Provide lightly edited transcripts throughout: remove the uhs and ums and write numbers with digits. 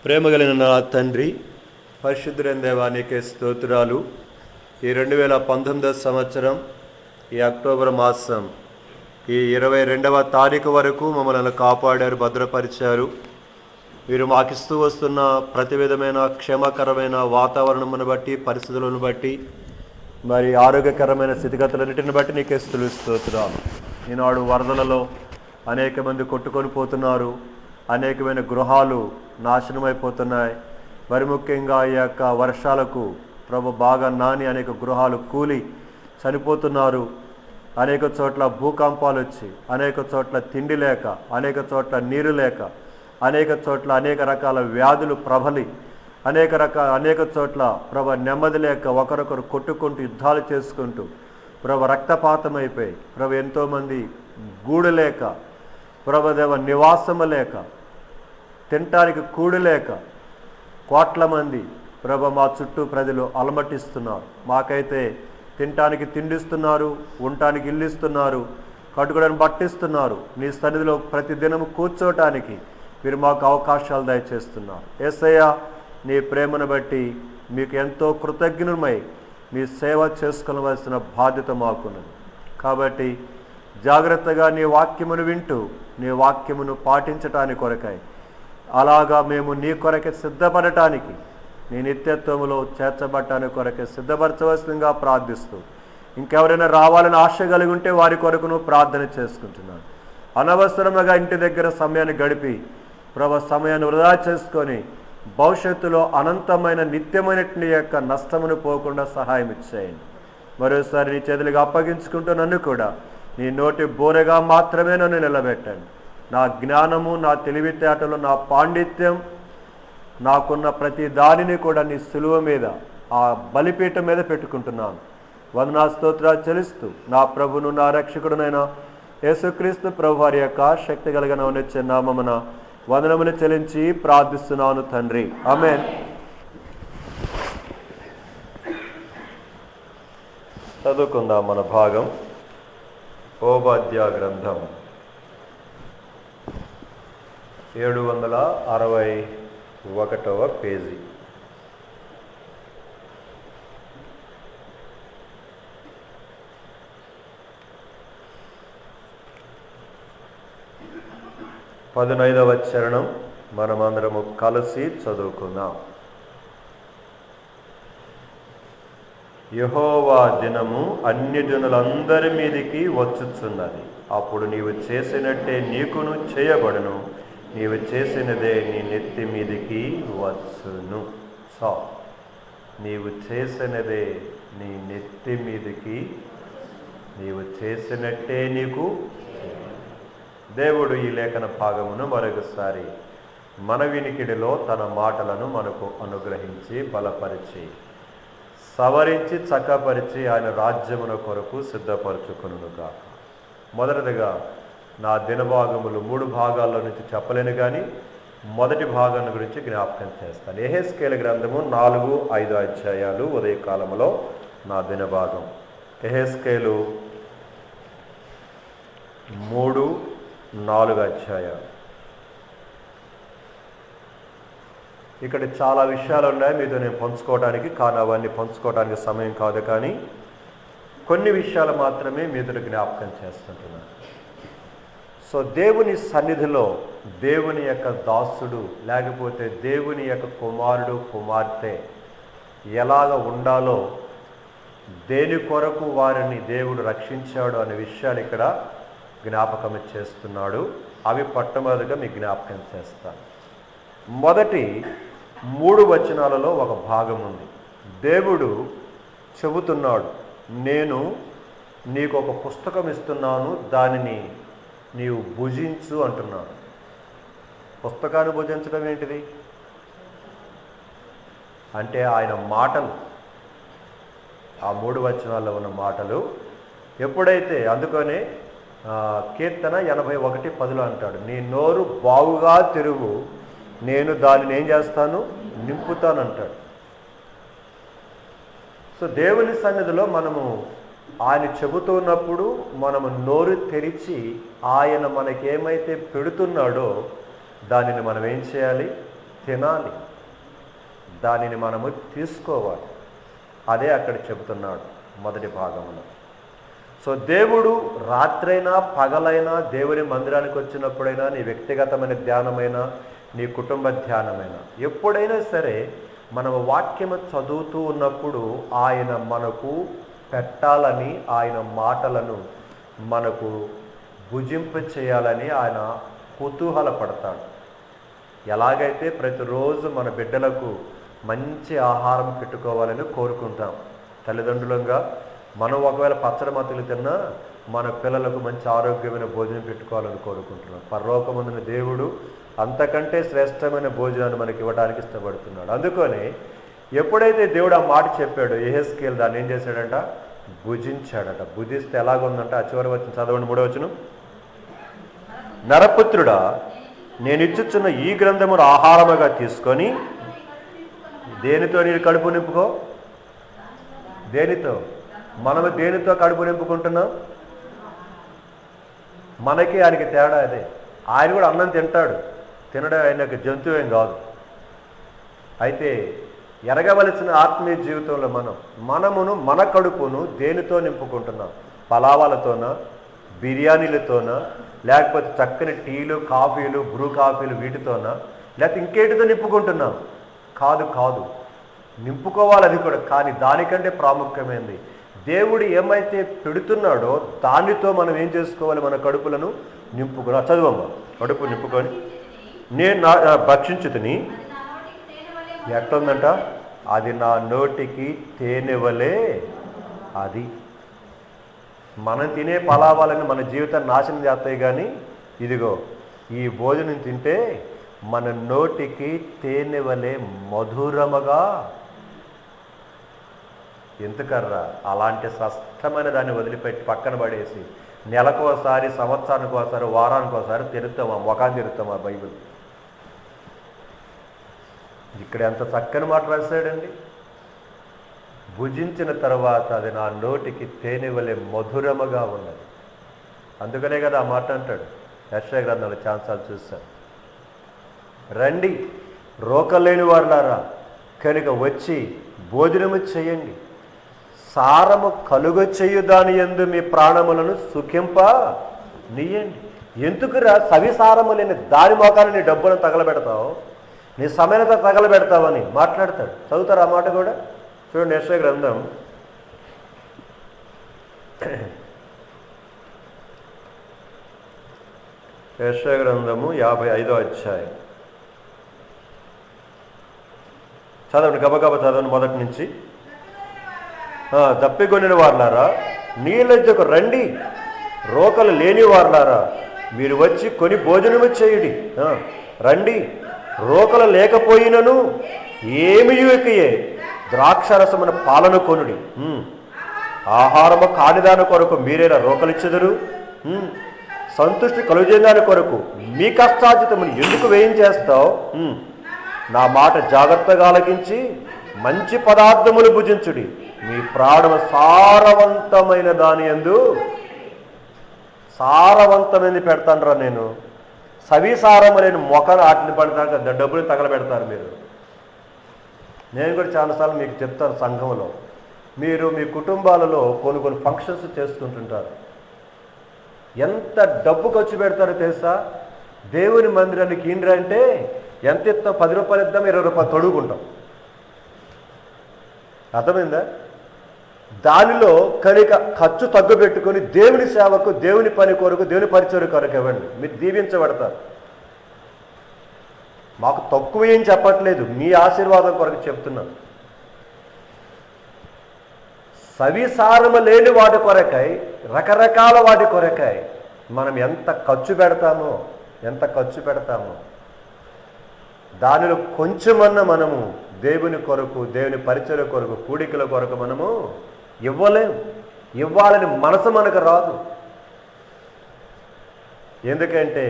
ప్రేమ కలిగిన నా తండ్రి, పరిశుద్ధులైన దేవా నీకే స్తోత్రాలు. ఈ 2019 సంవత్సరం ఈ అక్టోబర్ మాసం ఈ 22వ తారీఖు వరకు మమ్మల్ని కాపాడారు, భద్రపరిచారు. మీరు మాకిస్తూ వస్తున్న ప్రతి విధమైన క్షేమకరమైన వాతావరణమును బట్టి, పరిస్థితులను బట్టి, మరి ఆరోగ్యకరమైన స్థితిగతులన్నిటిని బట్టి నీకే స్తోత్రాలు. ఈనాడు వరదలలో అనేక మంది కొట్టుకొని పోతున్నారు, అనేకమైన గృహాలు నాశనమైపోతున్నాయి. మరి ముఖ్యంగా ఈ యొక్క వర్షాలకు ప్రభు బాగా నాని అనేక గృహాలు కూలి చనిపోతున్నారు. అనేక చోట్ల భూకంపాలు వచ్చి, అనేక చోట్ల తిండి లేక, అనేక చోట్ల నీరు లేక, అనేక చోట్ల అనేక రకాల వ్యాధులు ప్రబలి, అనేక చోట్ల ప్రభు నెమ్మది లేక ఒకరొకరు కొట్టుకుంటూ యుద్ధాలు చేసుకుంటూ ప్రభు రక్తపాతం అయిపోయి, ప్రభు ఎంతోమంది గూడు లేక, ప్రభుదేవ నివాసము లేక, తినటానికి కూడు లేక కోట్ల మంది ప్రభు మా చుట్టూ ప్రజలు అలమటిస్తున్నారు. మాకైతే తినటానికి తిండిస్తున్నారు, ఉండటానికి ఇల్లు ఇస్తున్నారు, కట్టుకోవడానికి బట్టిస్తున్నారు. నీ సన్నిధిలో ప్రతి దినము కూర్చోటానికి మీరు మాకు అవకాశాలు దయచేస్తున్నారు. యేసయ్య, నీ ప్రేమను బట్టి మీకు ఎంతో కృతజ్ఞులమై మీ సేవ చేసుకోవలసిన బాధ్యత మాకున్నది. కాబట్టి జాగ్రత్తగా నీ వాక్యమును వింటూ నీ వాక్యమును పాటించటానికి కొరకై, అలాగా మేము నీ కొరకే సిద్ధపడటానికి, నీ నిత్యత్వములో చేర్చబడటానికి కొరకే సిద్ధపరచవలసిందిగా ప్రార్థిస్తూ, ఇంకెవరైనా రావాలని ఆశ కలిగి ఉంటే వారి కొరకును ప్రార్థన చేసుకుంటున్నాను. అనవసరముగా ఇంటి దగ్గర సమయాన్ని గడిపి ప్రభు సమయాన్ని వృధా చేసుకొని భవిష్యత్తులో అనంతమైన నిత్యమైనటువంటి యొక్క నష్టమును పోకుండా సహాయం ఇచ్చేయండి. మరోసారి నీ చేతులకు అప్పగించుకుంటూ నన్ను కూడా నీ నోటి బోరెగా మాత్రమే నన్ను నిలబెట్టండి. నా జ్ఞానము, నా తెలివితేటలు, నా పాండిత్యం, నాకున్న ప్రతి దానిని కూడా నీ సిలువ మీద, ఆ బలిపీఠం మీద పెట్టుకుంటున్నాను. వందనా స్తోత్రాలు చెల్లిస్తూ నా ప్రభును నా రక్షకుడునైన యేసుక్రీస్తు ప్రభు వారి యొక్క శక్తి కలిగిన ఉన్నచ్చే నామమున వందనమును చెల్లించి ప్రార్థిస్తున్నాను తండ్రి, ఆమేన్. చదువుకుందాం మన భాగం. ఓబద్య గ్రంథం 761వ పేజీ. పదునైదవ చరణం మనమందరము కలిసి చదువుకుందాం. యెహోవా దినము అన్య జనులందరి మీదికి వచ్చుచున్నది. అప్పుడు నీవు చేసినట్టే నీకును చేయబడును, నీవు చేసినదే నీ నెత్తి మీదికి వచ్చును. నీవు చేసినదే నీ నెత్తి మీదికి, నీవు చేసినట్టే నీకు. దేవుడు ఈ లేఖన భాగమును మరొకసారి మన వినికిడిలో తన మాటలను మనకు అనుగ్రహించి బలపరిచి సవరించి చక్కపరిచి ఆయన రాజ్యమున కొరకు సిద్ధపరచుకొనుగాక. మొదటిదిగా నా దినభాగములు 3 భాగాల్లో నుంచి చెప్పలేను, కానీ మొదటి భాగాన్ని గురించి జ్ఞాపకం చేస్తాను. యెహెజ్కేలు గ్రంథము 4-5 అధ్యాయాలు ఉదయకాలంలో నా దినభాగం. యెహెజ్కేలు 3-4 అధ్యాయాలు. ఇక్కడ చాలా విషయాలు ఉన్నాయి మీతో నేను పంచుకోవడానికి, కానీ అవన్నీ పంచుకోవడానికి సమయం కాదు. కానీ కొన్ని విషయాలు మాత్రమే మీతో జ్ఞాపకం చేస్తుంటున్నాను. దేవుని సన్నిధిలో దేవుని యొక్క దాసుడు, లేకపోతే దేవుని యొక్క కుమారుడు, కుమార్తె ఎలాగ ఉండాలో, దేని కొరకు వారిని దేవుడు రక్షించాడు అనే విషయాలు ఇక్కడ జ్ఞాపకం చేస్తున్నాడు. అవి మొట్టమొదటిగా మీకు జ్ఞాపకం చేస్తాను. మొదటి 3 వచనాలలో ఒక భాగం ఉంది. దేవుడు చెబుతున్నాడు, నేను నీకు ఒక పుస్తకం ఇస్తున్నాను, దానిని నీవు భుజించు అంటున్నాడు. పుస్తకాన్ని భుజించడం ఏంటిది అంటే ఆయన మాటలు, ఆ 3 వచనాల్లో ఉన్న మాటలు. ఎప్పుడైతే, అందుకనే కీర్తన 81:10 అంటాడు, నీ నోరు బావుగా తెరువు, నేను దానిని ఏం చేస్తాను, నింపుతానంటాడు. దేవుని సన్నిధిలో మనము ఆయన చెబుతున్నప్పుడు మనము నోరు తెరిచి ఆయన మనకేమైతే పెడుతున్నాడో దానిని మనం ఏం చేయాలి, తినాలి, దానిని మనము తీసుకోవాలి. అదే అక్కడ చెబుతున్నాడు మొదటి భాగంలో. సో దేవుడు రాత్రైనా పగలైనా దేవుని మందిరానికి వచ్చినప్పుడైనా, నీ వ్యక్తిగతమైన ధ్యానమైనా, నీ కుటుంబ ధ్యానమైనా, ఎప్పుడైనా సరే మనం వాక్యము చదువుతూ ఉన్నప్పుడు ఆయన మనకు పెట్టాలని, ఆయన మాటలను మనకు భుజింప చేయాలని ఆయన కుతూహలపడతాడు. ఎలాగైతే ప్రతిరోజు మన బిడ్డలకు మంచి ఆహారం పెట్టుకోవాలని కోరుకుంటాం తల్లిదండ్రులంగా, మనం ఒకవేళ పచ్చడి మతులు తిన్నా మన పిల్లలకు మంచి ఆరోగ్యమైన భోజనం పెట్టుకోవాలని కోరుకుంటున్నాం. పరలోకమందున దేవుడు అంతకంటే శ్రేష్టమైన భోజనాన్ని మనకి ఇవ్వడానికి ఇష్టపడుతున్నాడు. అందుకని ఎప్పుడైతే దేవుడు ఆ మాట చెప్పాడో, యెహెజ్కేలు దాన్ని ఏం చేశాడంట? భుజించాడట. భుజిస్తే ఎలాగుందంట? ఆ చివరి వచ్చిన చదవండి, 3వ వచనం. నరపుత్రుడా, నేను ఇచ్చుచున్న ఈ గ్రంథమును ఆహారముగా తీసుకొని దేనితో నీ కడుపు నింపుకో. దేనితో? మనము దేనితో కడుపు నింపుకుంటున్నాం? మనకి ఆయనకి తేడా అదే. ఆయన కూడా అన్నం తింటాడు, తినడం ఆయనకు జంతువేం కాదు. అయితే ఎరగవలసిన ఆత్మీయ జీవితంలో మనమును మన కడుపును దేనితో నింపుకుంటున్నాం? పలావాలతోనా, బిర్యానీలతోనా, లేకపోతే చక్కని టీలు, కాఫీలు, బ్రూ కాఫీలు వీటితోనా, లేకపోతే ఇంకేటితో నింపుకుంటున్నాం? కాదు, నింపుకోవాలి అది కూడా. కానీ దానికంటే ప్రాముఖ్యమైనది దేవుడు ఏమైతే పెడుతున్నాడో దానితో మనం ఏం చేసుకోవాలి? మన కడుపులను నింపుకుని. చదువమ్మ. కడుపు నింపుకొని నేను భక్షించుతుని, ఎట్లుందంట? అది నా నోటికి తేనెవలే. అది మనం తినే పలావాలని మన జీవితాన్ని నాశనం చేస్తాయి. కానీ ఇదిగో ఈ భోజనం తింటే మన నోటికి తేనెవలే మధురముగా. ఎందుకర్రా అలాంటి స్పష్టమైన దాన్ని వదిలిపెట్టి పక్కన పడేసి నెలకోసారి, సంవత్సరానికి ఒకసారి, వారానికి ఒకసారి తిరుగుతామా, ముఖాన్ని తిరుగుతామా బైబిల్? ఇక్కడ ఎంత చక్కని మాట రాశాడండి. భుజించిన తర్వాత అది నా నోటికి తేనెవలే మధురముగా ఉన్నది. అందుకనే కదా ఆ మాట అంటాడు. యెషయా గ్రంథంలో ఛాన్సాలు చూశాను. రండి రోకలేని వారులారా, కనుక వచ్చి భోజనము చేయండి, సారము కలుగ చేయు దాని యందు మీ ప్రాణములను సుఖింప నీయండి. ఎందుకురా సవిసారము లేని దాని మోకాలు నీ డబ్బులను తగలబెడతావు, నీ సమయత తగలబెడతావని మాట్లాడతాడు. చదువుతారు ఆ మాట కూడా. చూడండి, యెషయా గ్రంథం 55వ అధ్యాయం. చదవండి, గబగబ చదవండి మొదటి నుంచి. దప్పికొనిన వారులారా నీళ్ళకు రండి, రోకలు లేని వారులారా మీరు వచ్చి కొని భోజనము చేయుడి. రండి, రోకలు లేకపోయినను ఏమి ఎక్కియే ద్రాక్షరసమున పాలను కొనుడి. ఆహారము కానిదాని కొరకు మీరేనా రోకలిచ్చెదరు? సంతృష్టి కలుగజేదాని కొరకు మీ కష్టార్జితమును ఎందుకు వేయించేస్తావు? నా మాట జాగ్రత్తగా ఆలకించి మంచి పదార్థములు భుజించుడి. మీ ప్రాణము సారవంతమైన దాని యందు సారవంతమైనది పెడతానరా నేను. సవిసారము లేని మొక్కను ఆటిని పడతాక డబ్బులు తగలబెడతారు మీరు. నేను కూడా చాలాసార్లు మీకు చెప్తాను, సంఘంలో మీరు మీ కుటుంబాలలో కొన్ని ఫంక్షన్స్ చేసుకుంటుంటారు. ఎంత డబ్బు ఖర్చు పెడతారో తెలుసా? దేవుని మందిరానికి ఇండ్రంటే ఎంత ఇస్తాం? 10 రూపాయలు ఇద్దాం, 20 రూపాయలు తొడుగుకుంటాం. అర్థమైందా? దానిలో కనుక ఖర్చు తగ్గుపెట్టుకొని దేవుని సేవకు, దేవుని పని కొరకు, దేవుని పరిచయం కొరకు ఇవ్వండి. మీరు దీవించబడతారు. మాకు తక్కువ ఏం చెప్పట్లేదు, మీ ఆశీర్వాదం కొరకు చెప్తున్నాను. సవిసారము లేని వాటి కొరకై, రకరకాల వాటి కొరకై మనం ఎంత ఖర్చు పెడతామో దానిలో కొంచెమన్నా మనము దేవుని కొరకు, దేవుని పరిచయం కొరకు, కూడికల కొరకు మనము ఇవ్వలేము. ఇవ్వాలని మనసు మనకు రాదు. ఎందుకంటే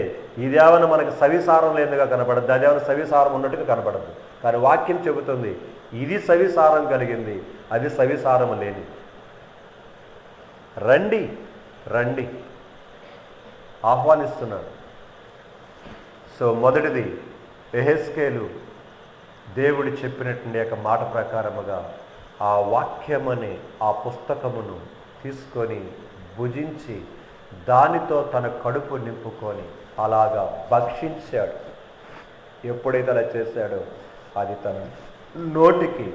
ఇదేమైనా మనకు సవిసారం లేదుగా కనపడద్దు, అదేమైనా సవిసారం ఉన్నట్టుగా కనపడద్దు. కానీ వాక్యం చెబుతుంది ఇది సవిసారం కలిగింది, అది సవిసారం లేని. రండి రండి ఆహ్వానిస్తున్నాడు. సో మొదటిది యెహెజ్కేలు దేవుడు చెప్పినటువంటి యొక్క మాట ప్రకారముగా ఆ వాక్యమనే ఆ పుస్తకమును తీసుకొని భుజించి దానితో తన కడుపు నింపుకొని అలాగా భక్షించాడు. ఎప్పుడైతే అలా చేశాడో అది తన నోటికి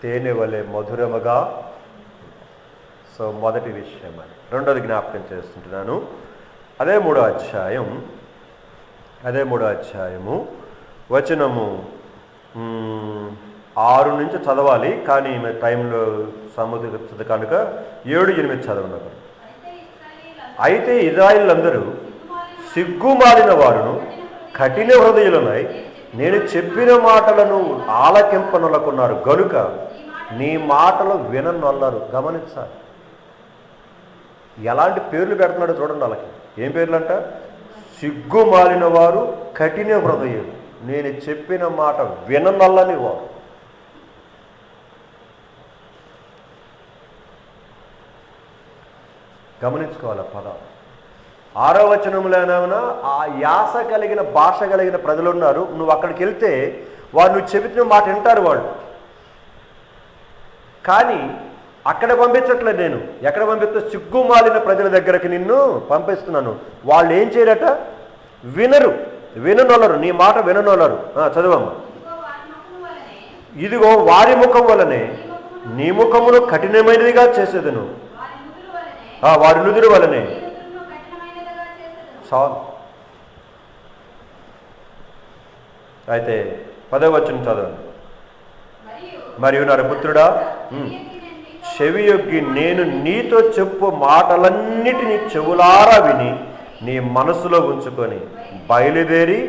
తేనె వలె మధురముగా. సో మొదటి విషయం అది. రెండోది జ్ఞాపకం చేస్తుంటున్నాను. అదే మూడో అధ్యాయము వచనము 6 నుంచి చదవాలి, కానీ టైంలో సముద్ర కనుక 7, 8 చదవను. అయితే ఇశ్రాయేలీయులందరూ సిగ్గుమాలిన వారును కఠిన హృదయులనై నేను చెప్పిన మాటలను ఆలకింపనొలకున్నారు గనుక నీ మాటలు విననొల్లరు. గమనించాలి, ఎలాంటి పేర్లు పెడుతున్నాడో చూడండి. వాళ్ళకి ఏం పేర్లు అంట? సిగ్గుమాలిన వారు, కఠిన హృదయులు, నేను చెప్పిన మాట విననొల్లని వారు. గమనించుకోవాలి పదం. 6వ వచనంలోనేమైనా ఆ యాస కలిగిన భాష కలిగిన ప్రజలు ఉన్నారు. నువ్వు అక్కడికి వెళ్తే వారు నువ్వు చెప్పిన మాట వింటారు వాళ్ళు. కానీ అక్కడ పంపించట్లేదు నేను. ఎక్కడ పంపిస్తా? సిగ్గుమాలిన ప్రజల దగ్గరికి నిన్ను పంపిస్తున్నాను. వాళ్ళు ఏం చేయరట? విననొల్లరు, నీ మాట విననొల్లరు. చదవమ్మా. ఇదిగో వారి ముఖం వలనే నీ ముఖమును కఠినమైనదిగా చేసేదను, వారి నుదురు వలనే. చాలు. అయితే 10వ వచనం చదవండి. మరియు నరపుత్రుడా, చెవియొగ్గి నేను నీతో చెప్పు మాటలన్నిటినీ చెవులారా విని నీ మనసులో ఉంచుకొని బయలుదేరి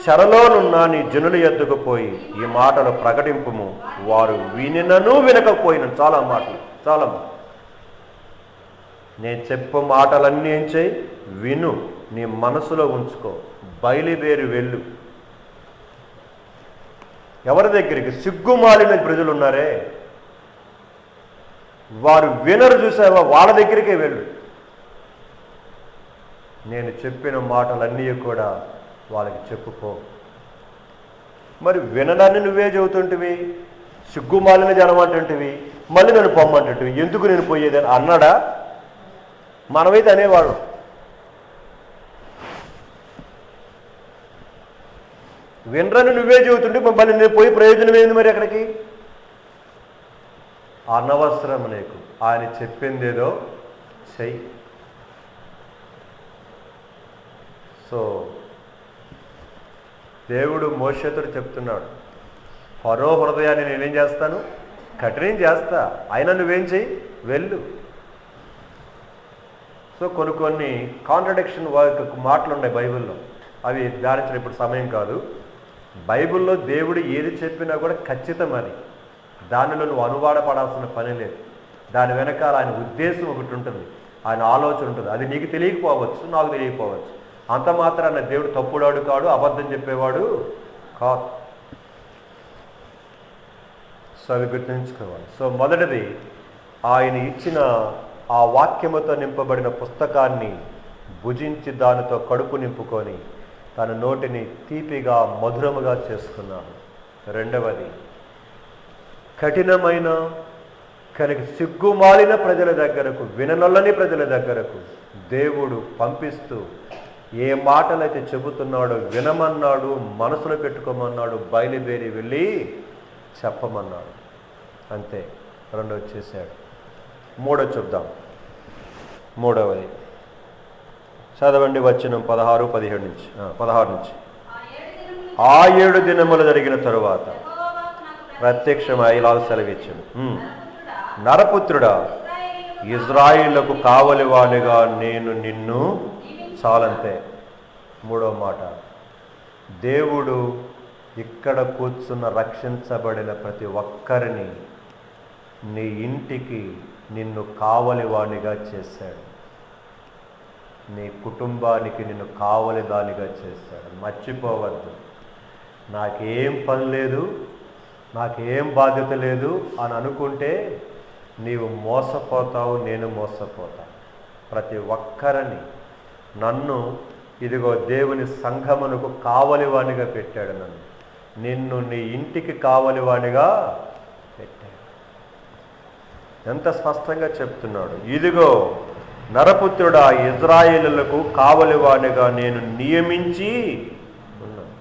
చెరలోనున్న నీ జనుల యొద్దకు పోయి ఈ మాటలు ప్రకటింపుము. వారు వినినను వినకపోయిన. చాలా మాటలు, చాలా. నేను చెప్పు మాటలన్నీ ఏం చేయి? విను, నీ మనసులో ఉంచుకో, బయలుదేరి వెళ్ళు. ఎవరి దగ్గరికి? సిగ్గుమాలిన ప్రజలు ఉన్నారే, వారు వినరు. చూసావా? వాళ్ళ దగ్గరికే వెళ్ళు. నేను చెప్పిన మాటలన్నీ కూడా వాళ్ళకి చెప్పుకో. మరి వినడాన్ని నువ్వే చెబుతుంటివి, సిగ్గుమాలిన జనం అంటుంటివి, మళ్ళీ నన్ను పొమ్మంటుంటివి. ఎందుకు నేను పోయేదని అన్నాడా? మనమైతే అనేవాడు. వినరని నువ్వే చెబుతుంటే మళ్ళీ నేను పోయి ప్రయోజనం ఏంది మరి అక్కడికి? అనవసరం నీకు. ఆయన చెప్పిందేదో చెయ్యి. సో దేవుడు మోషేతో చెప్తున్నాడు, ఫరో హృదయాన్ని నేనేం చేస్తాను? కఠినం చేస్తా. అయినా నువ్వేం చెయ్యి? వెళ్ళు. సో కొన్ని కాంట్రడిక్షన్ మాటలు ఉన్నాయి బైబిల్లో. అవి ధ్యానించిన ఇప్పుడు సమయం కాదు. బైబిల్లో దేవుడు ఏది చెప్పినా కూడా ఖచ్చితం. అది దానిలో నువ్వు అనువాడపడాల్సిన పని లేదు. దాని వెనకాల ఆయన ఉద్దేశం ఒకటి ఉంటుంది, ఆయన ఆలోచన ఉంటుంది. అది నీకు తెలియకపోవచ్చు, నాకు తెలియకపోవచ్చు. అంత మాత్రాన దేవుడు తప్పుడాడు కాడు, అబద్ధం చెప్పేవాడు కాదు. సో అవి గుర్తుంచుకోవాలి. సో మొదటిది, ఆయన ఇచ్చిన ఆ వాక్యముతో నింపబడిన పుస్తకాన్ని భుజించి దానితో కడుపు నింపుకొని తన నోటిని తీపిగా మధురముగా చేసుకున్నాడు. రెండవది, కఠినమైన కనుక సిగ్గుమాలిన ప్రజల దగ్గరకు, విననొల్లని ప్రజల దగ్గరకు దేవుడు పంపిస్తూ ఏ మాటలైతే చెబుతున్నాడో వినమన్నాడు, మనసులో పెట్టుకోమన్నాడు, బయలుదేరి వెళ్ళి చెప్పమన్నాడు. అంతే. రెండవది చేశాడు. మూడో చూద్దాం. మూడవది చదవండి వచనం 16 నుంచి. ఆ 7 దినములు జరిగిన తరువాత ప్రత్యక్షమై ఇలాగ సెలవిచ్చాను, నరపుత్రుడా, ఇజ్రాయిలకు కావలివానిగా నేను నిన్ను. చాలంతే. మూడో మాట, దేవుడు ఇక్కడ కూర్చున్న రక్షించబడిన ప్రతి ఒక్కరిని నీ ఇంటికి నిన్ను కావలివానిగా చేశాడు. నీ కుటుంబానికి నిన్ను కావలిదానిగా చేశాడు. మర్చిపోవద్దు. నాకేం పని లేదు, నాకేం బాధ్యత లేదు అని అనుకుంటే నీవు మోసపోతావు, నేను మోసపోతాను. ప్రతి ఒక్కరిని నన్ను ఇదిగో దేవుని సంఘమునకు కావలివానిగా పెట్టాడు. నన్ను నిన్ను నీ ఇంటికి కావలివానిగా పెట్టాను. ఎంత స్పష్టంగా చెప్తున్నాడు. ఇదిగో నరపుత్రుడా, ఇజ్రాయేలులకు కావలివానిగా నేను నియమించి ఉన్నాను.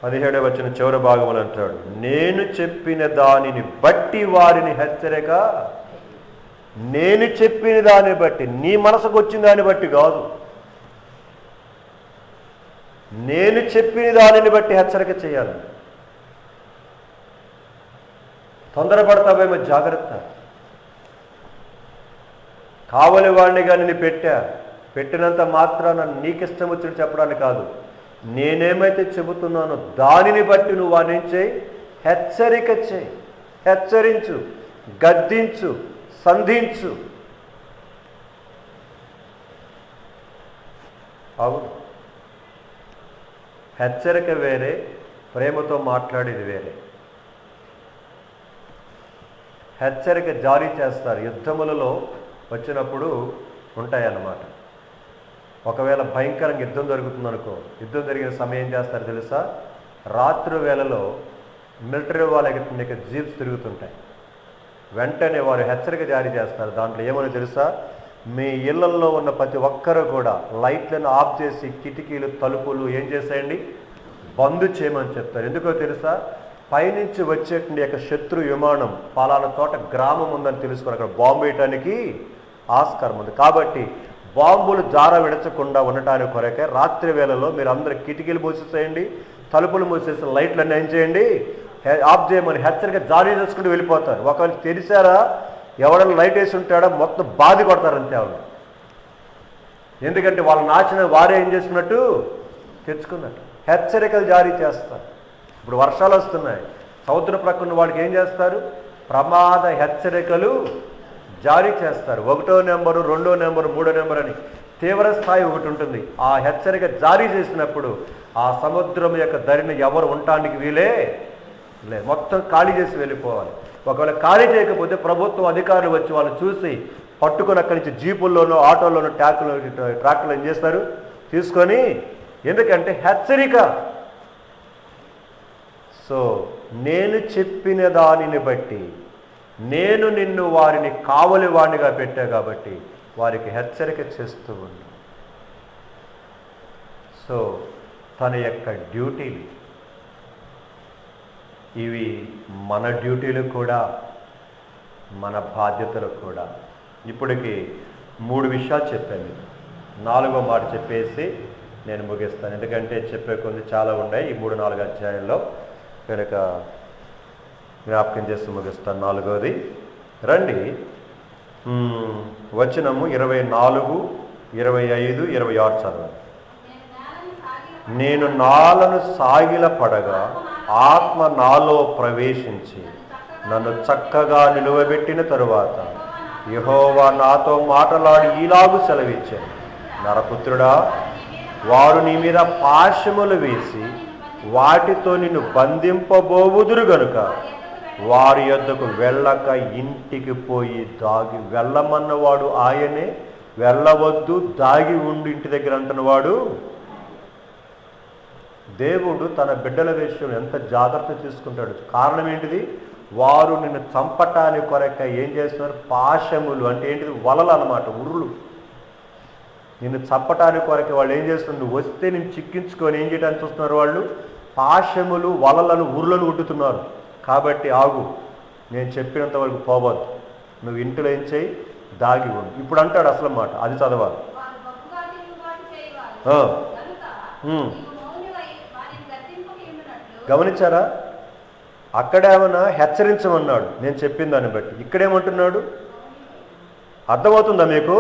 17వ వచనం చివరి భాగంలో అంటాడు, నేను చెప్పిన దానిని బట్టి వారిని హెచ్చరిక. నేను చెప్పిన దాన్ని బట్టి, నీ మనసుకు వచ్చిన దాన్ని బట్టి కాదు, నేను చెప్పిన దానిని బట్టి హెచ్చరిక చేయాలి. తొందరపడతావేమో, జాగ్రత్త. కావలి వాడినిగా నేను పెట్టినంత మాత్రాన నీకిష్టం వచ్చినట్టు చెప్పడానికి కాదు, నేనేమైతే చెబుతున్నానో దానిని బట్టి నువ్వు వాడిని చేయి, హెచ్చరిక చేయి, హెచ్చరించు, గద్దించు, సంధించు. అవును, హెచ్చరిక వేరే, ప్రేమతో మాట్లాడేది వేరే. హెచ్చరిక జారీ చేస్తారు, యుద్ధములలో వచ్చినప్పుడు ఉంటాయన్నమాట. ఒకవేళ భయంకరంగా యుద్ధం జరుగుతుందనుకో, యుద్ధం జరిగిన సమయం ఏం చేస్తారు తెలుసా? రాత్రి వేళలో మిలిటరీ వాళ్ళకి జీప్స్ తిరుగుతుంటాయి. వెంటనే వారు హెచ్చరిక జారీ చేస్తారు. దాంట్లో ఏమని తెలుసా? మీ ఇళ్లల్లో ఉన్న ప్రతి ఒక్కరూ కూడా లైట్లను ఆఫ్ చేసి కిటికీలు, తలుపులు ఏం చేసేయండి, బంద్ చేయమని చెప్తారు. ఎందుకో తెలుసా? పైనుంచి వచ్చేటువంటి యొక్క శత్రు విమానం పలానా తోట గ్రామం ఉందని తెలుసుకుని అక్కడ బాంబు వేయటానికి ఆస్కారం ఉంది. కాబట్టి బాంబులు జార విడచకుండా ఉండటానికి కొరకే రాత్రి వేళలో మీరు అందరూ కిటికీలు మూసేసేయండి, తలుపులు మూసేసి లైట్లన్నీ ఏం చేయండి, ఆఫ్ చేయమని హెచ్చరిక జారీ చేసుకుంటూ వెళ్ళిపోతారు. ఒకవేళ తెలిసారా, ఎవడన్నా లైట్ వేసి ఉంటాడో మొత్తం బాధ కొడతారు అంతే వాళ్ళు. ఎందుకంటే వాళ్ళ నాశనం వారే ఏం చేసుకున్నట్టు తెచ్చుకున్నట్టు. హెచ్చరికలు జారీ చేస్తారు. ఇప్పుడు వర్షాలు వస్తున్నాయి, సముద్ర ప్రక్కన వాడికి ఏం చేస్తారు? ప్రమాద హెచ్చరికలు జారీ చేస్తారు. 1వ నెంబరు, 2వ నెంబరు, 3వ నెంబర్ అని తీవ్ర స్థాయి ఒకటి ఉంటుంది. ఆ హెచ్చరిక జారీ చేసినప్పుడు ఆ సముద్రం యొక్క ధరిని ఎవరు ఉండటానికి వీలే లేదు, మొత్తం ఖాళీ చేసి వెళ్ళిపోవాలి. ఒకవేళ ఖాళీ చేయకపోతే ప్రభుత్వం అధికారులు వచ్చి వాళ్ళు చూసి పట్టుకొని అక్కడి నుంచి జీపుల్లోనో, ఆటోల్లోనో, ట్రాక్టర్లో ఏం చేస్తారు, తీసుకొని. ఎందుకంటే హెచ్చరిక. సో నేను చెప్పిన దానిని బట్టి, నేను నిన్ను వారిని కావలి వాడినిగా పెట్టా కాబట్టి వారికి హెచ్చరిక చేస్తూ ఉన్నా. సో తన యొక్క డ్యూటీలు ఇవి, మన డ్యూటీలు కూడా, మన బాధ్యతలు కూడా. ఇప్పటికి 3 విషయాలు చెప్పాను. 4వ మాట చెప్పేసి నేను ముగిస్తాను. ఎందుకంటే చెప్పే కొన్ని చాలా ఉన్నాయి ఈ 3-4 అధ్యాయాల్లో, కనుక జ్ఞాపకం చేసి ముగిస్తాను. 4వది రండి, వచనము 24, 25, 26 చదవండి. నేను నాలను సాగిల పడగా ఆత్మ నాలో ప్రవేశించి నన్ను చక్కగా నిలువబెట్టిన తరువాత యెహోవా నాతో మాటలాడి ఈలాగు సెలవిచ్చాను, నరపుత్రుడా, వారు నీ మీద పాశములు వేసి వాటితో నిన్ను బంధింపబోవుదురు గనుక వారి యొద్దకు వెళ్ళక ఇంటికి పోయి దాగి. వెళ్ళమన్నవాడు ఆయనే, వెళ్ళవద్దు దాగి ఉండి ఇంటి దగ్గర అంటున్నవాడు దేవుడు. తన బిడ్డల విషయం ఎంత జాగ్రత్త తీసుకుంటాడు. కారణం ఏంటిది? వారు నిన్ను చంపటానికి కొరక ఏం చేస్తున్నారు? పాశములు అంటే ఏంటిది? వలలు అన్నమాట, ఉరులు. నిన్ను చంపటానికి కొరక వాళ్ళు ఏం చేస్తున్నారు? నువ్వు వస్తే నేను చిక్కించుకొని ఏం చేయడానికి చూస్తున్నారు వాళ్ళు? పాశములు, వలలను, ఉరులను ఉట్టుతున్నారు. కాబట్టి ఆగు, నేను చెప్పినంత వరకు పోవద్దు, నువ్వు ఇంట్లో ఏం చేయి, దాగి ఉండు. ఇప్పుడు అంటాడు అసలు మాట, అది చదవాలి. గమనించారా? అక్కడేమన్నా హెచ్చరించమన్నాడు నేను చెప్పిన దాన్ని బట్టి, ఇక్కడేమంటున్నాడు? అర్థమవుతుందా మీకు?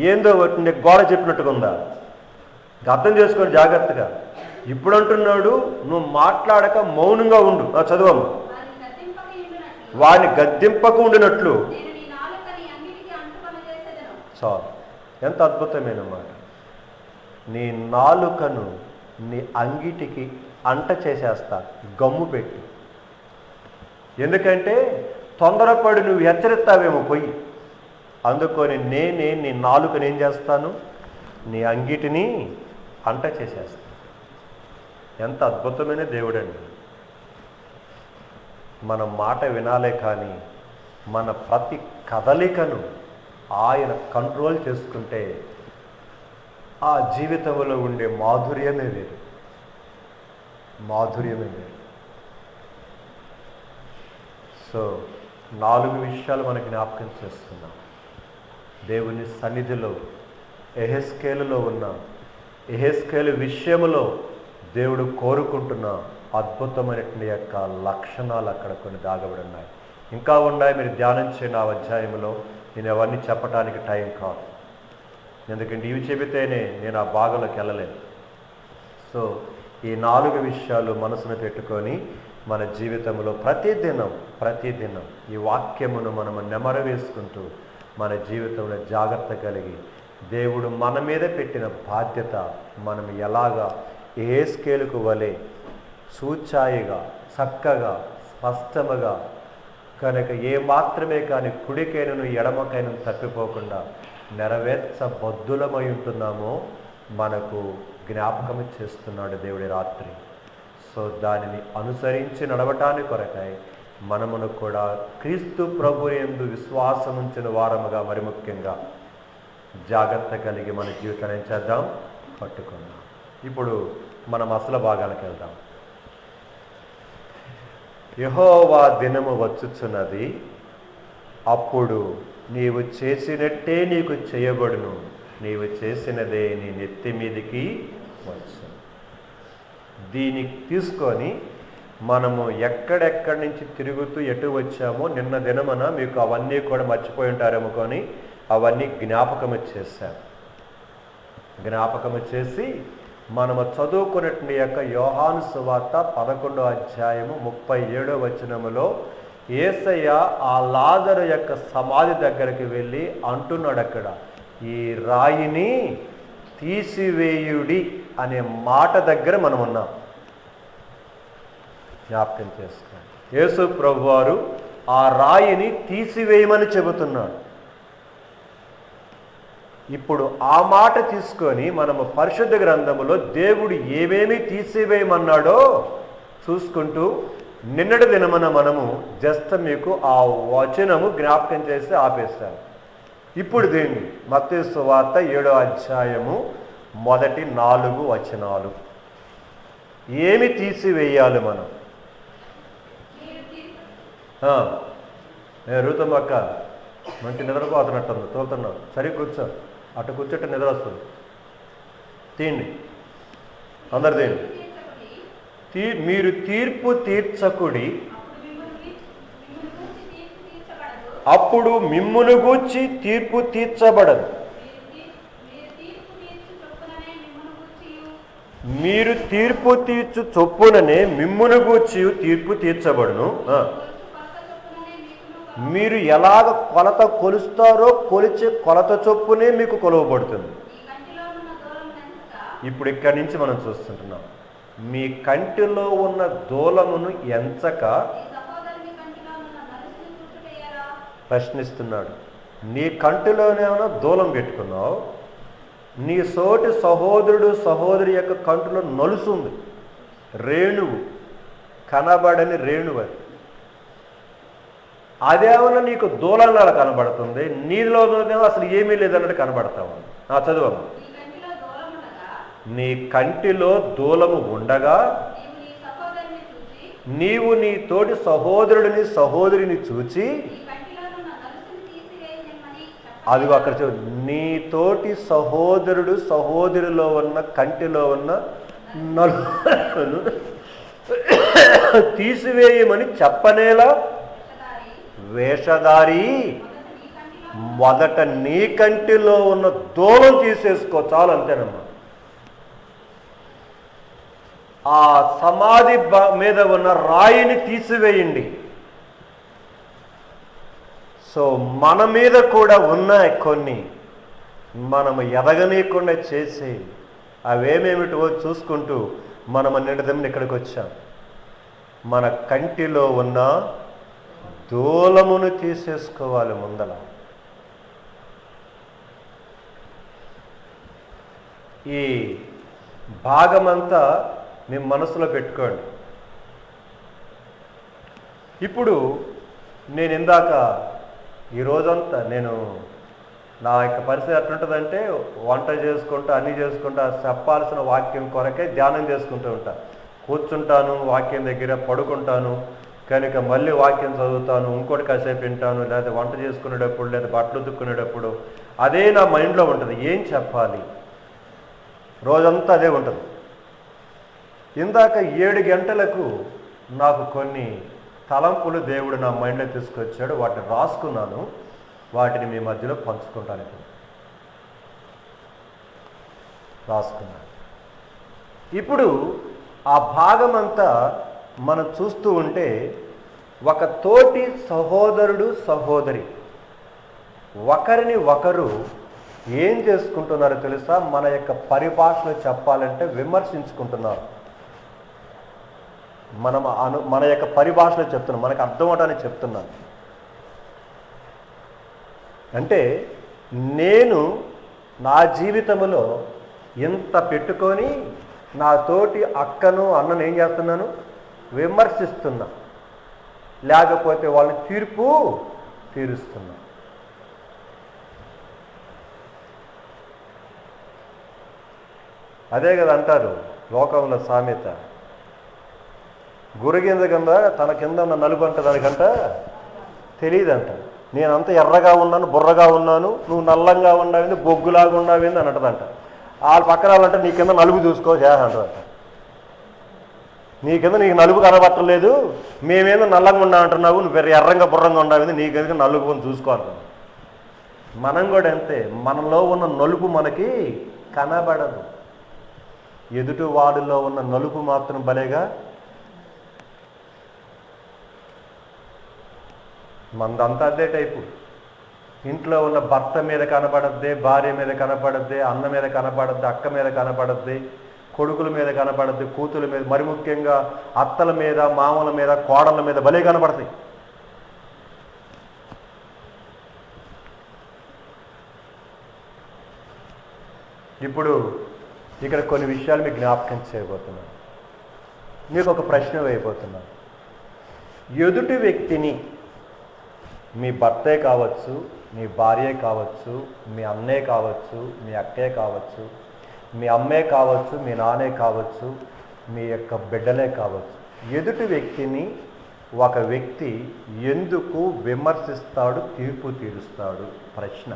ఏందో గోడ చెప్పినట్టుగా ఉందా? అర్థం చేసుకొని జాగ్రత్తగా. ఇప్పుడు అంటున్నాడు నువ్వు మాట్లాడక మౌనంగా ఉండు. చదువమ్మ. వాడిని గద్దింపకు ఉండినట్లు. చాలు. ఎంత అద్భుతమైన మాట. నీ నాలుకను నీ అంగిటికి అంట చేసేస్తా, గమ్ము పెట్టి. ఎందుకంటే తొందరపడి నువ్వు హెచ్చరిస్తావేమో పోయి. అందుకొని నేనే నీ నాలుకను ఏం చేస్తాను? నీ అంగిటిని అంట చేసేస్తాను. ఎంత అద్భుతమైన దేవుడండి. మన మాట వినాలే కానీ మన ప్రతి కదలికను ఆయన కంట్రోల్ చేసుకుంటే ఆ జీవితంలో ఉండే మాధుర్యమే వేరు. సో 4 విషయాలు మనకి జ్ఞాపకం చేస్తున్నాం. దేవుని సన్నిధిలో యెహెజ్కేలులో ఉన్న యెహెజ్కేలు విషయంలో దేవుడు కోరుకుంటున్న అద్భుతమైనటువంటి యొక్క లక్షణాలు అక్కడ కొన్ని దాగబడి ఉన్నాయి. ఇంకా ఉన్నాయి, మీరు ధ్యానం చేయండి ఆ అధ్యాయంలో. నేను అవన్నీ చెప్పడానికి టైం కాదు, ఎందుకంటే ఇవి చెబితేనే నేను ఆ భాగంలోకి వెళ్ళలేను. సో ఈ 4 విషయాలు మనసును పెట్టుకొని మన జీవితంలో ప్రతిదినం ఈ వాక్యమును మనము నెమరు వేసుకుంటూ మన జీవితంలో జాగ్రత్త కలిగి దేవుడు మన మీద పెట్టిన బాధ్యత మనం ఎలాగా యెహెజ్కేలుకు వలె సూచాయిగా చక్కగా స్పష్టముగా కనుక ఏ మాత్రమే కానీ కుడికైనను ఎడమకైనను తప్పిపోకుండా నెరవేర్చబద్ధులమై ఉంటున్నామో మనకు జ్ఞాపకం చేస్తున్నాడు దేవుడి రాత్రి. సో దానిని అనుసరించి నడవటానికి కొరకై మనమును కూడా క్రీస్తు ప్రభు యందు విశ్వాసం ఉంచిన వారముగా మరి ముఖ్యంగా జాగ్రత్త కలిగి మన జీవితాన్ని ఏం చేద్దాం, పట్టుకుందాం. ఇప్పుడు మనం అసలు భాగాలకు వెళ్దాం. యెహోవా దినము వచ్చుచున్నది, అప్పుడు నీవు చేసినట్టే నీకు చేయబడును, నీవు చేసినదే నీ నెత్తి మీదికి వచ్చు. దీన్ని తీసుకొని మనము ఎక్కడెక్కడి నుంచి తిరుగుతూ ఎటు వచ్చామో నిన్న దినమన మీకు అవన్నీ కూడా మర్చిపోయి ఉంటారేమో కానీ అవన్నీ జ్ఞాపకం చేసి మనము చదువుకున్నటువంటి యొక్క యోహాను సువార్త 11వ అధ్యాయము 37వ వచనములో యేసయ్య ఆ లాజరు యొక్క సమాధి దగ్గరికి వెళ్ళి అంటున్నాడు, అక్కడ ఈ రాయిని తీసివేయుడి అనే మాట దగ్గర మనం ఉన్నాం. జ్ఞాపకం చేసుకోండి. యేసు ప్రభువారు ఆ రాయిని తీసివేయమని చెబుతున్నాడు. ఇప్పుడు ఆ మాట తీసుకొని మనము పరిశుద్ధ గ్రంథములో దేవుడు ఏమేమి తీసివేయమన్నాడో చూసుకుంటూ నిన్నటి దినమున మనము జస్ట్ మీకు ఆ వచనము జ్ఞాపకం చేసి ఆపేశాను. ఇప్పుడు దీన్ని మత్తయి సువార్త 7వ అధ్యాయము మొదటి 4 వచనాలు ఏమి తీసివేయాలి మనం? రూతమ్మక్క మంచి నిద్రపోతున్నట్టుంది, తోలుతున్నావు, సరే కూర్చో, అటు కూర్చోట నిద్ర వస్తుంది. తీయండి అందరు తీయండి. మీరు తీర్పు తీర్చకుడి, అప్పుడు మిమ్మును గూర్చి తీర్పు తీర్చబడదు. మీరు తీర్పు తీర్చు చొప్పుననే మిమ్మును గూర్చి తీర్పు తీర్చబడును. మీరు ఎలాగ కొలత కొలుస్తారో కొలిచే కొలత చొప్పునే మీకు కొలవబడుతుంది. ఇప్పుడు ఇక్కడి నుంచి మనం చూస్తుంటున్నాం, మీ కంటిలో ఉన్న దూలమును ఎంచక ప్రశ్నిస్తున్నాడు. నీ కంటిలోనేమైనా దూలం పెట్టుకున్నావు, నీ సోటి సహోదరుడు సహోదరి యొక్క కంటిలో నలుసుంది, రేణువు, కనబడని రేణువు. అదేమన్నా నీకు దూలంగా కనబడుతుంది, నీలో అసలు ఏమీ లేదన్నట్టు కనబడతావు. చదువమ్మా. నీ కంటిలో దూలము ఉండగా నీవు నీ తోటి సహోదరుడిని సహోదరిని చూచి, అది అక్కడ నీ తోటి సహోదరుడు సహోదరిలో ఉన్న కంటిలో ఉన్న నలుగును తీసివేయమని చెప్పనేలా వేషధారి, మొదట నీ కంటిలో ఉన్న దూలం తీసేసుకో, చాలు, అంతేనమ్మా. ఆ సమాధి మీద ఉన్న రాయిని తీసివేయండి. సో మన మీద కూడా ఉన్నాయి కొన్ని మనము ఎదగనీయకుండా చేసి, అవేమేమిటో చూసుకుంటూ మనం నిడదమ్ని ఇక్కడికి వచ్చాం. మన కంటిలో ఉన్న దూలమును తీసేసుకోవాలి ముందల. ఈ భాగమంతా మీ మనసులో పెట్టుకోండి. ఇప్పుడు నేను ఇందాక ఈ రోజంతా నేను నా యొక్క పరిస్థితి ఎట్లుంటుందంటే వంట చేసుకుంటూ అన్నీ చేసుకుంటూ చెప్పాల్సిన వాక్యం కొరకే ధ్యానం చేసుకుంటూ ఉంటా. కూర్చుంటాను, వాక్యం దగ్గర పడుకుంటాను, కనుక మళ్ళీ వాక్యం చదువుతాను, ఇంకోటి కాసేపు వింటాను, లేదా వంట చేసుకునేటప్పుడు లేదా బట్టలు ఉతుక్కునేటప్పుడు అదే నా మైండ్లో ఉంటుంది. ఏం చెప్పాలి, రోజంతా అదే ఉంటుంది. ఇందాక 7 గంటలకు నాకు కొన్ని తలంపులు దేవుడు నా మైండ్లో తీసుకొచ్చాడు. వాటిని రాసుకున్నాను, వాటిని మీ మధ్యలో పంచుకుంటాను. రాసుకున్నాను. ఇప్పుడు ఆ భాగం అంతా మనం చూస్తూ ఉంటే ఒక తోటి సహోదరుడు సహోదరి ఒకరిని ఒకరు ఏం చేసుకుంటున్నారో తెలుసా? మన యొక్క పరిభాషలో చెప్పాలంటే విమర్శించుకుంటున్నారు. మన యొక్క పరిభాషలో చెప్తున్నాం, మనకు అర్థం అవడానికి చెప్తున్నాను. అంటే నేను నా జీవితంలో ఇంత పెట్టుకొని నా తోటి అక్కను అన్నను ఏం చేస్తున్నాను? విమర్శిస్తున్నా, లేకపోతే వాళ్ళని తీర్పు తీరుస్తున్నా. అదే కదా అంటారు లోకంలో సామెత, గురిగింజ కింద తన కింద ఉన్న నలుపు అంట దానికంట తెలియదంట. నేనంత ఎర్రగా ఉన్నాను, బుర్రగా ఉన్నాను, నువ్వు నల్లంగా ఉన్నావింది, బొగ్గులాగా ఉన్నావింది అని అంటదంట. వాళ్ళ పక్కన వాళ్ళంటే నీ కింద నలుపు చూసుకో అంటదంట. నీ కింద నీకు నలుపు కనబట్టలేదు, మేమేదో నల్లంగా ఉన్నా అంటున్నావు, నువ్వు వేరే ఎర్రంగా బుర్రంగా ఉన్నావింది, నీ కింద నలుపు అని చూసుకో అంటాం. మనం కూడా అంతే, మనలో ఉన్న నలుపు మనకి కనబడదు, ఎదుటి వాడిలో ఉన్న నలుపు మాత్రం భలేగా మందంతా అదే టైపు. ఇంట్లో ఉన్న భర్త మీద కనపడద్ది, భార్య మీద కనపడద్ది, అన్న మీద కనపడద్ది, అక్క మీద కనపడద్ది, కొడుకుల మీద కనపడద్ది, కూతుల మీద, మరి ముఖ్యంగా అత్తల మీద, మామల మీద, కోడళ్ళ మీద భలే కనపడతాయి. ఇప్పుడు ఇక్కడ కొన్ని విషయాలు మీకు జ్ఞాపకం చేయబోతున్నాను. మీకు ఒక ప్రశ్న వేయబోతున్నాను. ఎదుటి వ్యక్తిని, మీ భర్తే కావచ్చు, మీ భార్యే కావచ్చు, మీ అన్నే కావచ్చు, మీ అక్కే కావచ్చు, మీ అమ్మే కావచ్చు, మీ నాన్నే కావచ్చు, మీ యొక్క బిడ్డలే కావచ్చు, ఎదుటి వ్యక్తిని ఒక వ్యక్తి ఎందుకు విమర్శిస్తాడు, తీర్పు తీరుస్తాడు? ప్రశ్న.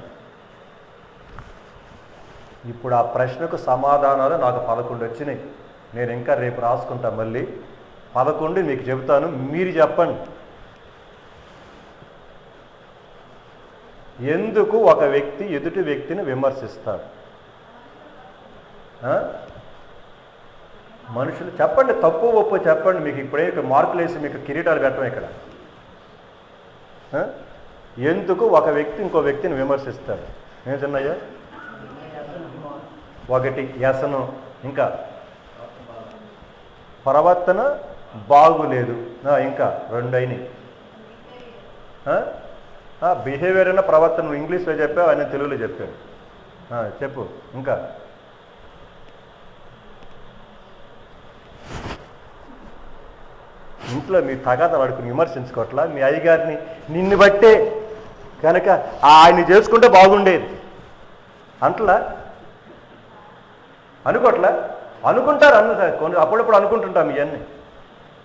ఇప్పుడు ఆ ప్రశ్నకు సమాధానాలు నాకు 11 వచ్చినాయి. నేను ఇంకా రేపు రాసుకుంటా, మళ్ళీ 11 మీకు చెబుతాను, మీరు చెప్పండి. ఎందుకు ఒక వ్యక్తి ఎదుటి వ్యక్తిని విమర్శిస్తాడు? మనుషులు చెప్పండి, తప్పు ఒప్పు చెప్పండి. మీకు ఇప్పుడే మార్కులు వేసి మీకు కిరీటాలు పెట్టడం ఇక్కడ. ఎందుకు ఒక వ్యక్తి ఇంకో వ్యక్తిని విమర్శిస్తాడు? ఏం చిన్నయ్యా? 1 వ్యసనం, ఇంకా ప్రవర్తన బాగులేదు, ఇంకా 2 అయినాయి. బిహేవియర్ అన్న ప్రవర్తన నువ్వు ఇంగ్లీష్లో చెప్పావు, ఆయన తెలుగులో చెప్పాడు. చెప్పు ఇంకా. ఇంట్లో మీ తగాద వాడుకుని విమర్శించుకోవట్లా? మీ అయ్యగారిని నిన్ను బట్టే కనుక ఆయన్ని చేసుకుంటే బాగుండేది అంటలా? అనుకోవట్లా? అనుకుంటారు అన్న సార్, కొన్ని అప్పుడప్పుడు అనుకుంటుంటాం ఇవన్నీ.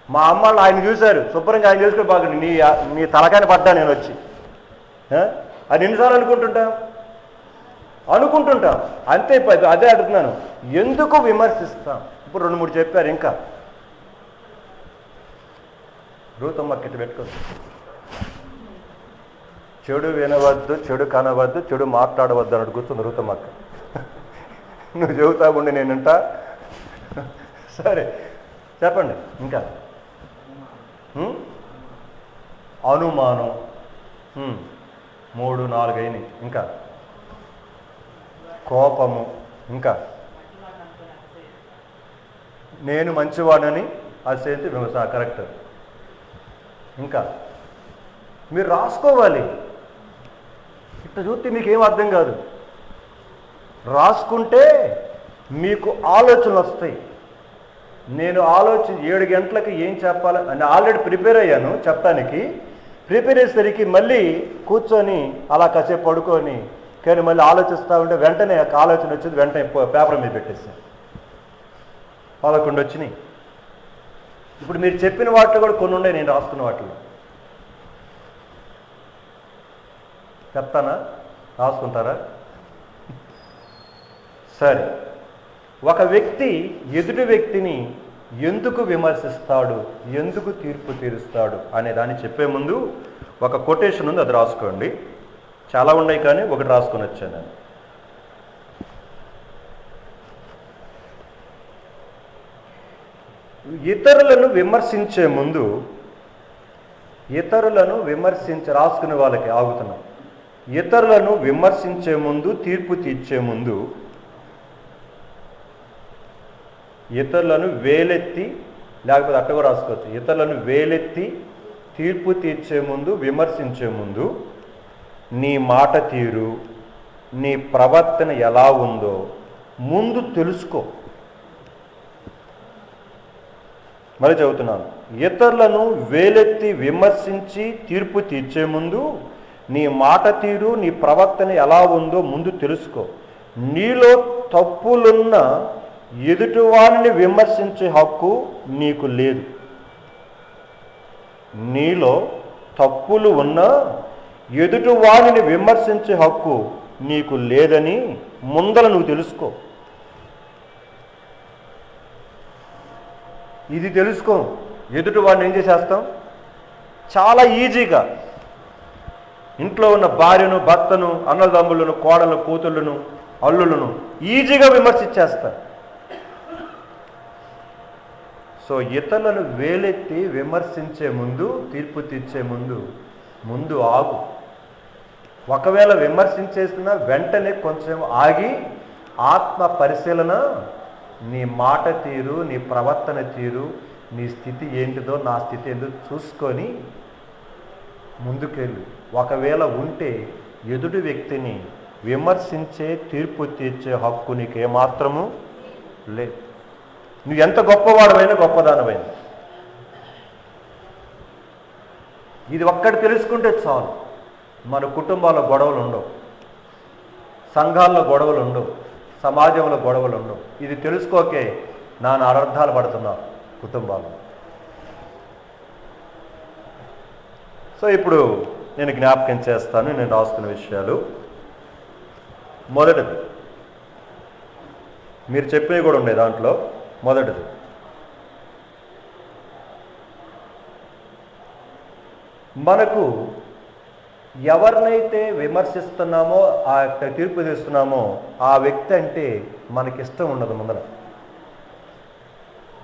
మా అమ్మాళ్ళు ఆయన చూశారు, శుభ్రంగా ఆయన చేసుకుని బాగుంది, నీ తలకాయని పడ్డా నేను వచ్చి. అది ఎన్నిసార్లు అనుకుంటుంటాం అంతే. అదే అడుగుతున్నాను, ఎందుకు విమర్శిస్తాం? ఇప్పుడు 2-3 చెప్పారు. ఇంకా రూతమ్మ కిట్ పెట్టుకోదు. చెడు వినవద్దు, చెడు కనవద్దు, చెడు మాట్లాడవద్దు అన్నట్టు కూర్చుంది రూతమ్మక్క. నువ్వు చెబుతా ఉండి నేనంట. సరే చెప్పండి ఇంకా. అనుమానం 3, 4 అయినాయి. ఇంకా కోపము, ఇంకా నేను మంచివాడని అసేంతి విమర్శ. కరెక్ట్. ఇంకా మీరు రాసుకోవాలి. ఇట్లా చూస్తే మీకేం అర్థం కాదు. రాసుకుంటే మీకు ఆలోచనలు వస్తాయి. నేను 7 గంటలకు ఏం చెప్పాలి అని ఆల్రెడీ ప్రిపేర్ అయ్యాను చెప్పడానికి. ప్రిపేర్ అయ్యేసరికి మళ్ళీ కూర్చొని అలా కాసేపు పడుకొని కానీ మళ్ళీ ఆలోచిస్తూ ఉంటే వెంటనే ఆలోచన వచ్చింది, వెంటనే పేపర్ మీద పెట్టేసాను. 11 వచ్చినాయి. ఇప్పుడు మీరు చెప్పిన వాటిలో కూడా కొన్ని ఉన్నాయి నేను రాస్తున్న వాటిలో. చెప్తానా? రాసుకుంటారా? సరే. ఒక వ్యక్తి ఎదుటి వ్యక్తిని ఎందుకు విమర్శిస్తాడు, ఎందుకు తీర్పు తీరుస్తాడు అనే దాన్ని చెప్పే ముందు ఒక కొటేషన్ ఉంది, అది రాసుకోండి. చాలా ఉన్నాయి కానీ ఒకటి రాసుకొని వచ్చాను నేను. ఇతరులను విమర్శించే రాసుకునే వాళ్ళకి ఆగుతున్నాం. ఇతరులను విమర్శించే ముందు, తీర్పు తీర్చే ముందు, ఇతరులను వేలెత్తి, లేకపోతే అట్ట కూడా రాసుకోవచ్చు, ఇతరులను వేలెత్తి తీర్పు తీర్చే ముందు, విమర్శించే ముందు నీ మాట తీరు, నీ ప్రవర్తన ఎలా ఉందో ముందు తెలుసుకో. మరి చెబుతున్నాను, ఇతరులను వేలెత్తి విమర్శించి తీర్పు తీర్చే ముందు నీ మాట తీరు, నీ ప్రవర్తన ఎలా ఉందో ముందు తెలుసుకో. నీలో తప్పులున్న ఎదుటివారిని విమర్శించే హక్కు నీకు లేదు. నీలో తప్పులు ఉన్నా ఎదుటివారిని విమర్శించే హక్కు నీకు లేదని ముందర నువ్వు తెలుసుకో. ఇది తెలుసుకో. ఎదుటి వాడిని ఏం చేసేస్తాం? చాలా ఈజీగా ఇంట్లో ఉన్న భార్యను, భర్తను, అన్నదమ్ములను, కోడలను, కూతుళ్ళను, అల్లులను ఈజీగా విమర్శించేస్తారు. సో ఇతరులను వేలెత్తి విమర్శించే ముందు, తీర్పు తీర్చే ముందు ఆగు. ఒకవేళ విమర్శించేసినా వెంటనే కొంచెం ఆగి ఆత్మ పరిశీలన, నీ మాట తీరు, నీ ప్రవర్తన తీరు, నీ స్థితి ఏంటిదో, నా స్థితి ఏంటో చూసుకొని ముందుకెళ్ళు. ఒకవేళ ఉంటే ఎదుటి వ్యక్తిని విమర్శించే, తీర్పు తీర్చే హక్కు నీకు ఏమాత్రము లేదు. నువ్వు ఎంత గొప్పవాడమైనా, గొప్పదానమైనా. ఇది ఒక్కటి తెలుసుకుంటే చాలు. మన కుటుంబాల్లో గొడవలు ఉండవు, సంఘాల్లో గొడవలు ఉండవు, సమాజంలో గొడవలు ఉండవు. ఇది తెలుసుకోకే నాన్న అనర్థాలు పడుతున్నారు కుటుంబాలు. సో ఇప్పుడు నేను జ్ఞాపకం చేస్తాను, నేను రాసుకున్న విషయాలు. మొదటిది, మీరు చెప్పినవి కూడా ఉన్నాయి దాంట్లో. మొదటిది, మనకు ఎవరినైతే విమర్శిస్తున్నామో, ఆ తీర్పు తీస్తున్నామో ఆ వ్యక్తి అంటే మనకిష్టం ఉండదు ముందర.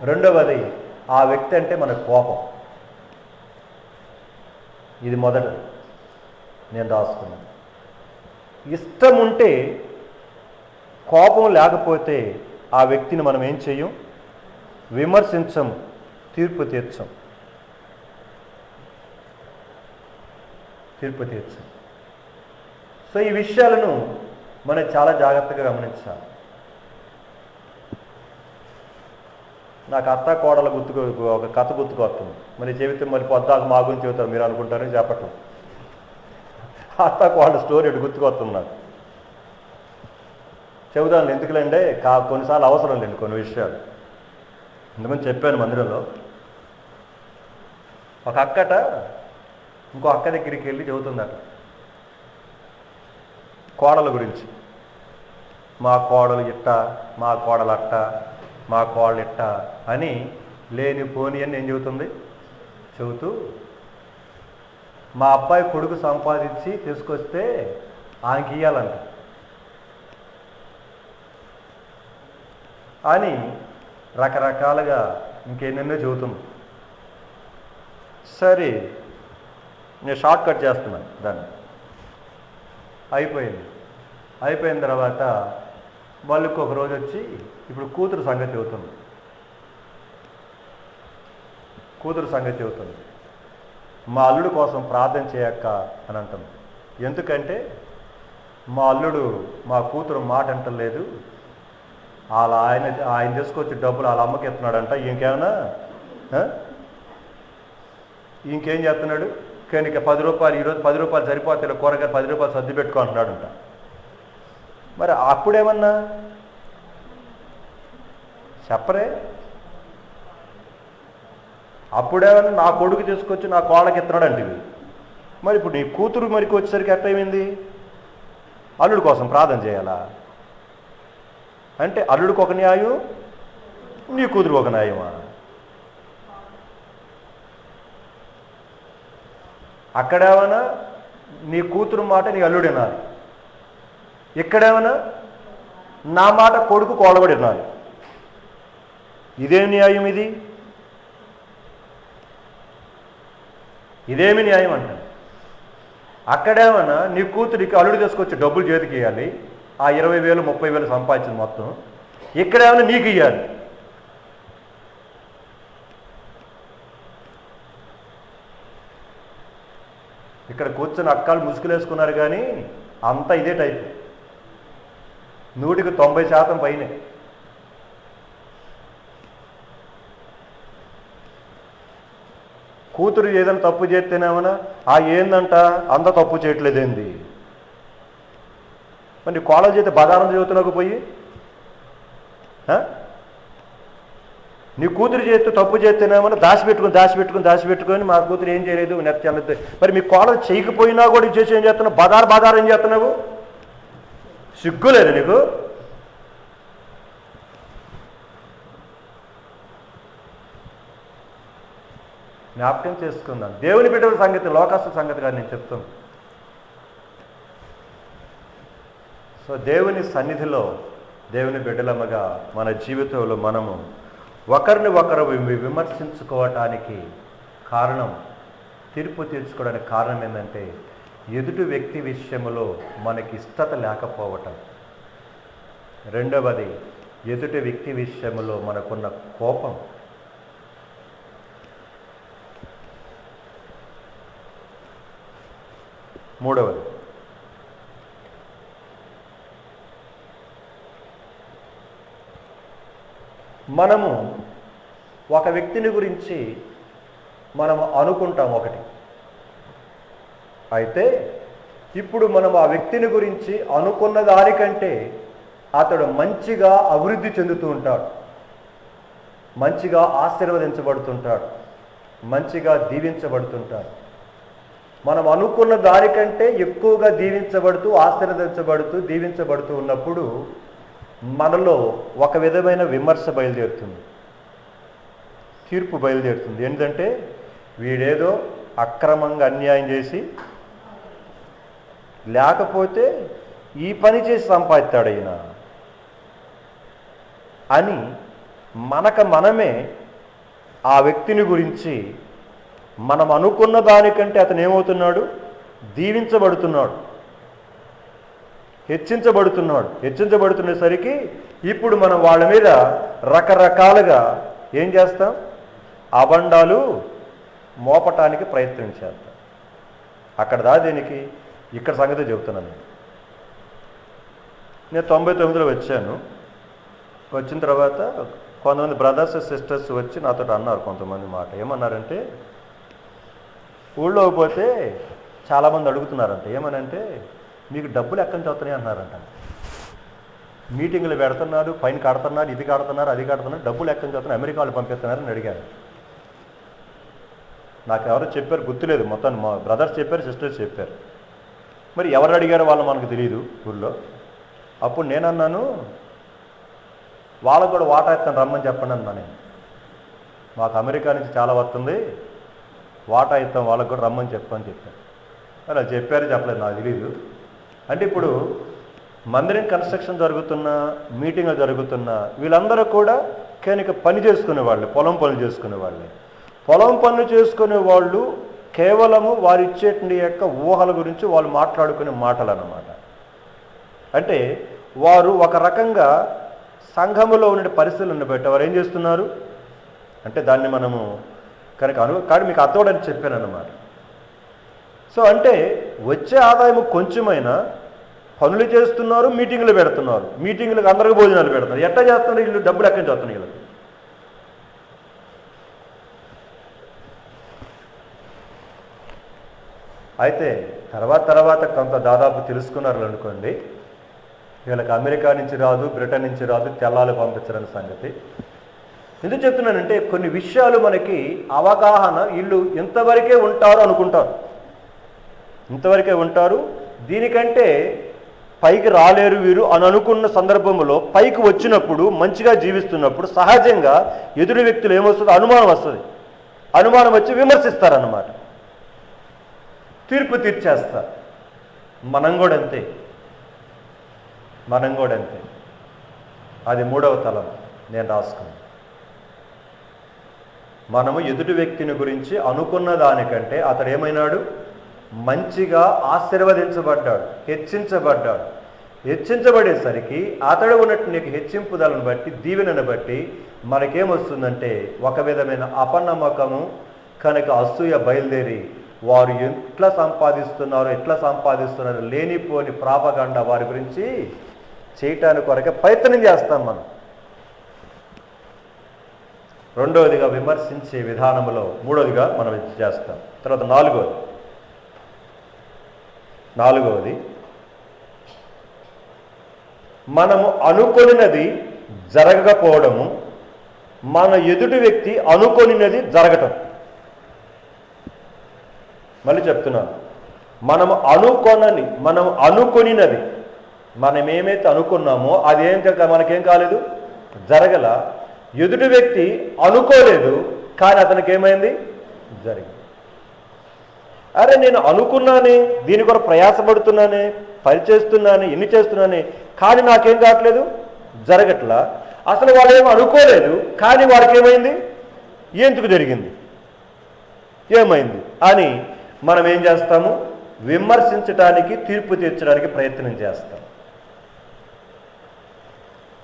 రెండవది, ఆ వ్యక్తి అంటే మనకు కోపం. ఇది మొదటిది నేను రాసుకున్నాను. ఇష్టం ఉంటే, కోపం లేకపోతే ఆ వ్యక్తిని మనం ఏం చెయ్యం? విమర్శించం, తీర్పు తీర్చం. సో ఈ విషయాలను మనం చాలా జాగ్రత్తగా గమనించాలి. నాకు అత్త కోడల ఒక కథ గుర్తుకొస్తుంది. మరి చెబితే మరి పొద్దాకు మా గురించి చెబుతారు మీరు అనుకుంటారని చెప్పటం. అత్త కోడల స్టోరీ ఇటు గుర్తుకొస్తుంది నాకు. చెబుతాను ఎందుకులేండి, కొన్నిసార్లు అవసరం లేండి కొన్ని విషయాలు. ఎందుకని చెప్పాను మందిరంలో. ఒక అక్కట ఇంకో అక్క దగ్గరికి వెళ్ళి చెబుతుందట కోడల గురించి. మా కోడలు ఇట్ట, మా కోడలు అట్ట, మా కోడలు ఇట్ట అని లేని పోని అని ఏం చెబుతుంది. చెబుతూ మా అబ్బాయి కొడుకు సంపాదించి తీసుకొస్తే ఆమెకి ఇయ్యాలంట అని రకరకాలుగా ఇంకెన్నెన్నో చెబుతుంది. సరే, నేను షార్ట్ కట్ చేస్తున్నాను దాన్ని. అయిపోయిన తర్వాత వాళ్ళకి ఒక రోజు వచ్చి ఇప్పుడు కూతురు సంగతి చెబుతుంది. మా అల్లుడు కోసం ప్రార్థన చేయక్క అని అంటుంది. ఎందుకంటే మా అల్లుడు మా కూతురు మాట అంటలేదు, అలా ఆయన తీసుకొచ్చి డబ్బులు వాళ్ళ అమ్మకి ఇస్తున్నాడంట. ఇంకేమన్నా ఇంకేం చేస్తున్నాడు? కానీ ఇక 10 రూపాయలు, ఈరోజు 10 రూపాయలు సరిపోతే కూరగాయలు 10 రూపాయలు సర్ది పెట్టుకుంటున్నాడంట. మరి అప్పుడేమన్నా చెప్పరే? అప్పుడేమన్నా నా కొడుకు తీసుకొచ్చి నా కోళ్ళకి ఇస్తున్నాడు అంటే. మరి ఇప్పుడు నీ కూతురు మరికి వచ్చేసరికి ఎట్టయింది? అల్లుడి కోసం ప్రార్థన చేయాలా అంటే అల్లుడికి ఒక న్యాయం, నీ కూతురు ఒక న్యాయమా? అక్కడేమన్నా నీ కూతురు మాట నీ అల్లుడు వినాలి, ఇక్కడేమన్నా నా మాట కొడుకు కోళ్ళబడి వినాలి. ఇదేం న్యాయం? ఇదేమి న్యాయం అంటాను. అక్కడేమన్నా నీ కూతురికి అల్లుడు తీసుకొచ్చి డబ్బులు చేతికి ఇవ్వాలి, ఆ 20,000 30,000 సంపాదించిన మొత్తం ఇక్కడేమన్నా నీకు ఇవ్వాలి. ఇక్కడ కూర్చొని అక్కాలు ముసుగులేసుకున్నారు కానీ అంతా ఇదే టైపు, 100కి 90% పైనే. కూతురు ఏదైనా తప్పు చేస్తేనేమన్నా ఏందంట అంత తప్పు చేయట్లేదేంది? మరి కాలేజ్ అయితే బజారం చదువుతున్నాకు పోయి నీ కూతురు చేస్తే తప్పు చేస్తేనేమన్నా దాచిపెట్టుకొని మా కూతురు ఏం చేయలేదు నెత్తి. మరి మీ కాలేజ్ చేయకపోయినా కూడా చేసి ఏం చేస్తున్నావు? బజార్ ఏం చేస్తున్నావు? సిగ్గులేదు నీకు? జ్ఞాపకం చేసుకుందాం. దేవుని బిడ్డల సంగతి, లోకస్తుల సంగతి కాదు నేను చెప్తాను. సో దేవుని సన్నిధిలో దేవుని బిడ్డలమ్మగా మన జీవితంలో మనము ఒకరిని ఒకరు విమర్శించుకోవటానికి కారణం, తీర్పు తీర్చుకోవడానికి కారణం ఏంటంటే ఎదుటి వ్యక్తి విషయంలో మనకి ఇష్టత లేకపోవటం. రెండవది ఎదుటి వ్యక్తి విషయంలో మనకున్న కోపం. మూడవది మనము ఒక వ్యక్తిని గురించి మనము అనుకుంటాం ఒకటి, అయితే ఇప్పుడు మనం ఆ వ్యక్తిని గురించి అనుకున్న దానికంటే అతడు మంచిగా అభివృద్ధి చెందుతూ ఉంటాడు, మంచిగా ఆశీర్వదించబడుతుంటాడు, మంచిగా దీవించబడుతుంటాడు. మనం అనుకున్న దానికంటే ఎక్కువగా ఆశీర్వదించబడుతూ దీవించబడుతూ ఉన్నప్పుడు మనలో ఒక విధమైన విమర్శ బయలుదేరుతుంది, తీర్పు బయలుదేరుతుంది. ఏంటంటే వీడేదో అక్రమంగా అన్యాయం చేసి లేకపోతే ఈ పని చేసి సంపాదిస్తాడు ఈయన అని మనమే ఆ వ్యక్తిని గురించి మనం అనుకున్న దానికంటే అతను ఏమవుతున్నాడు? దీవించబడుతున్నాడు, హెచ్చించబడుతున్నసరికి ఇప్పుడు మనం వాళ్ళ మీద రకరకాలుగా ఏం చేస్తాం? అబండాలు మోపటానికి ప్రయత్నం చేస్తాం. అక్కడ దీనికి ఇక్కడ సంగతి చెబుతున్నాను. నేను 99లో వచ్చాను. వచ్చిన తర్వాత కొంతమంది బ్రదర్స్ సిస్టర్స్ వచ్చి నాతో అన్నారు కొంతమంది మాట. ఏమన్నారంటే, ఊళ్ళో పోతే చాలామంది అడుగుతున్నారంట. ఏమనంటే, మీకు డబ్బులు ఎక్కడి నుంచి వస్తున్నాయి అంటున్నారంట. మీటింగులు పెడుతున్నారు, ఫైన్ కడుతున్నారు, ఇది కడుతున్నారు, అది కడుతున్నారు, డబ్బులు ఎక్కడి నుంచి వస్తున్నాయి, అమెరికా వాళ్ళు పంపిస్తున్నారని అడిగారు. నాకు ఎవరో చెప్పారు, గుర్తులేదు. మొత్తం మా బ్రదర్స్ చెప్పారు, సిస్టర్స్ చెప్పారు. మరి ఎవరు అడిగారో వాళ్ళు మనకు తెలియదు ఊళ్ళో. అప్పుడు నేనన్నాను, వాళ్ళకు కూడా వాటా ఇస్తాను రమ్మని చెప్పండి అన్నా నేను. మాకు అమెరికా నుంచి చాలా వస్తుంది, వాటా ఇస్తాం వాళ్ళకు కూడా రమ్మని చెప్పని చెప్పాను. మరి అది చెప్పారు చెప్పలేదు నాకు తెలీదు. అంటే ఇప్పుడు మందిరం కన్స్ట్రక్షన్ జరుగుతున్నా, మీటింగ్లు జరుగుతున్నా వీళ్ళందరూ కూడా కేనిక పని చేసుకునే వాళ్ళే, పొలం పనులు చేసుకునే వాళ్ళే. పొలం పనులు చేసుకునే వాళ్ళు కేవలము వారు ఇచ్చేటువంటి యొక్క ఊహల గురించి వాళ్ళు మాట్లాడుకునే మాటలు అన్నమాట. అంటే వారు ఒక రకంగా సంఘములో ఉండే పరిస్థితులను బట్టి వారు ఏం చేస్తున్నారు అంటే దాన్ని మనము కానీ మీకు అర్థమని చెప్పాను అన్నమాట. సో అంటే వచ్చే ఆదాయం కొంచెమైనా పనులు చేస్తున్నారు, మీటింగులు పెడుతున్నారు, మీటింగులకు అందరికీ భోజనాలు పెడుతున్నారు. ఎట్లా చేస్తున్నారు వీళ్ళు? డబ్బులు ఎక్కడి నుంచి వస్తున్నాయి వీళ్ళకి? అయితే తర్వాత కొంత దాదాపు తెలుసుకున్నారు అనుకోండి, వీళ్ళకి అమెరికా నుంచి రాదు, బ్రిటన్ నుంచి రాదు, తెల్లాలు పంపించరని సంగతి. ఎందుకు చెప్తున్నానంటే కొన్ని విషయాలు మనకి అవగాహన, వీళ్ళు ఇంతవరకే ఉంటారు అనుకుంటారు, ఇంతవరకే ఉంటారు, దీనికంటే పైకి రాలేరు వీరు అని అనుకున్న సందర్భంలో పైకి వచ్చినప్పుడు, మంచిగా జీవిస్తున్నప్పుడు సహజంగా ఎదుటి వ్యక్తులు ఏమొస్తుందో అనుమానం వస్తుంది. అనుమానం వచ్చి విమర్శిస్తారన్నమాట, తీర్పు తీర్చేస్తారు. మనం కూడా అంతే. అది 3వ తలం నేను రాసుకున్నాను. మనము ఎదుటి వ్యక్తిని గురించి అనుకున్న దానికంటే అతడు ఏమైనాడు? మంచిగా ఆశీర్వదించబడ్డాడు, హెచ్చించబడ్డాడు. హెచ్చించబడేసరికి అతడు ఉన్నట్టు నీకు హెచ్చింపుదలను బట్టి, దీవెనను బట్టి మనకేమొస్తుందంటే ఒక విధమైన అపనమ్మకము, కనుక అసూయ బయలుదేరి వారు ఎట్లా సంపాదిస్తున్నారు లేనిపోని ప్రాపగండ వారి గురించి చేయటానికి కొరకే ప్రయత్నం చేస్తాం మనం. రెండవదిగా విమర్శించే విధానంలో 3వదిగా మనం చేస్తాం. తర్వాత 4వది మనము అనుకొనినది జరగకపోవడము, మన ఎదుటి వ్యక్తి అనుకొనినది జరగటం. మళ్ళీ చెప్తున్నాను, మనం అనుకొనినది, మనం ఏమైతే అనుకున్నామో అదేం మనకేం కాలేదు, జరగల. ఎదుటి వ్యక్తి అనుకోలేదు, కానీ అతనికి ఏమైంది, జరిగింది. అరే నేను అనుకున్నానే, దీని కొరకు ప్రయాసపడుతున్నానే, పని చేస్తున్నానే, ఎన్ని చేస్తున్నానే, కానీ నాకేం కావట్లేదు, జరగట్లా. అసలు వాళ్ళు ఏమో అనుకోలేదు, కానీ వారికి ఏమైంది, ఎందుకు జరిగింది, ఏమైంది అని మనం ఏం చేస్తాము? విమర్శించడానికి, తీర్పు తీర్చడానికి ప్రయత్నం చేస్తాం.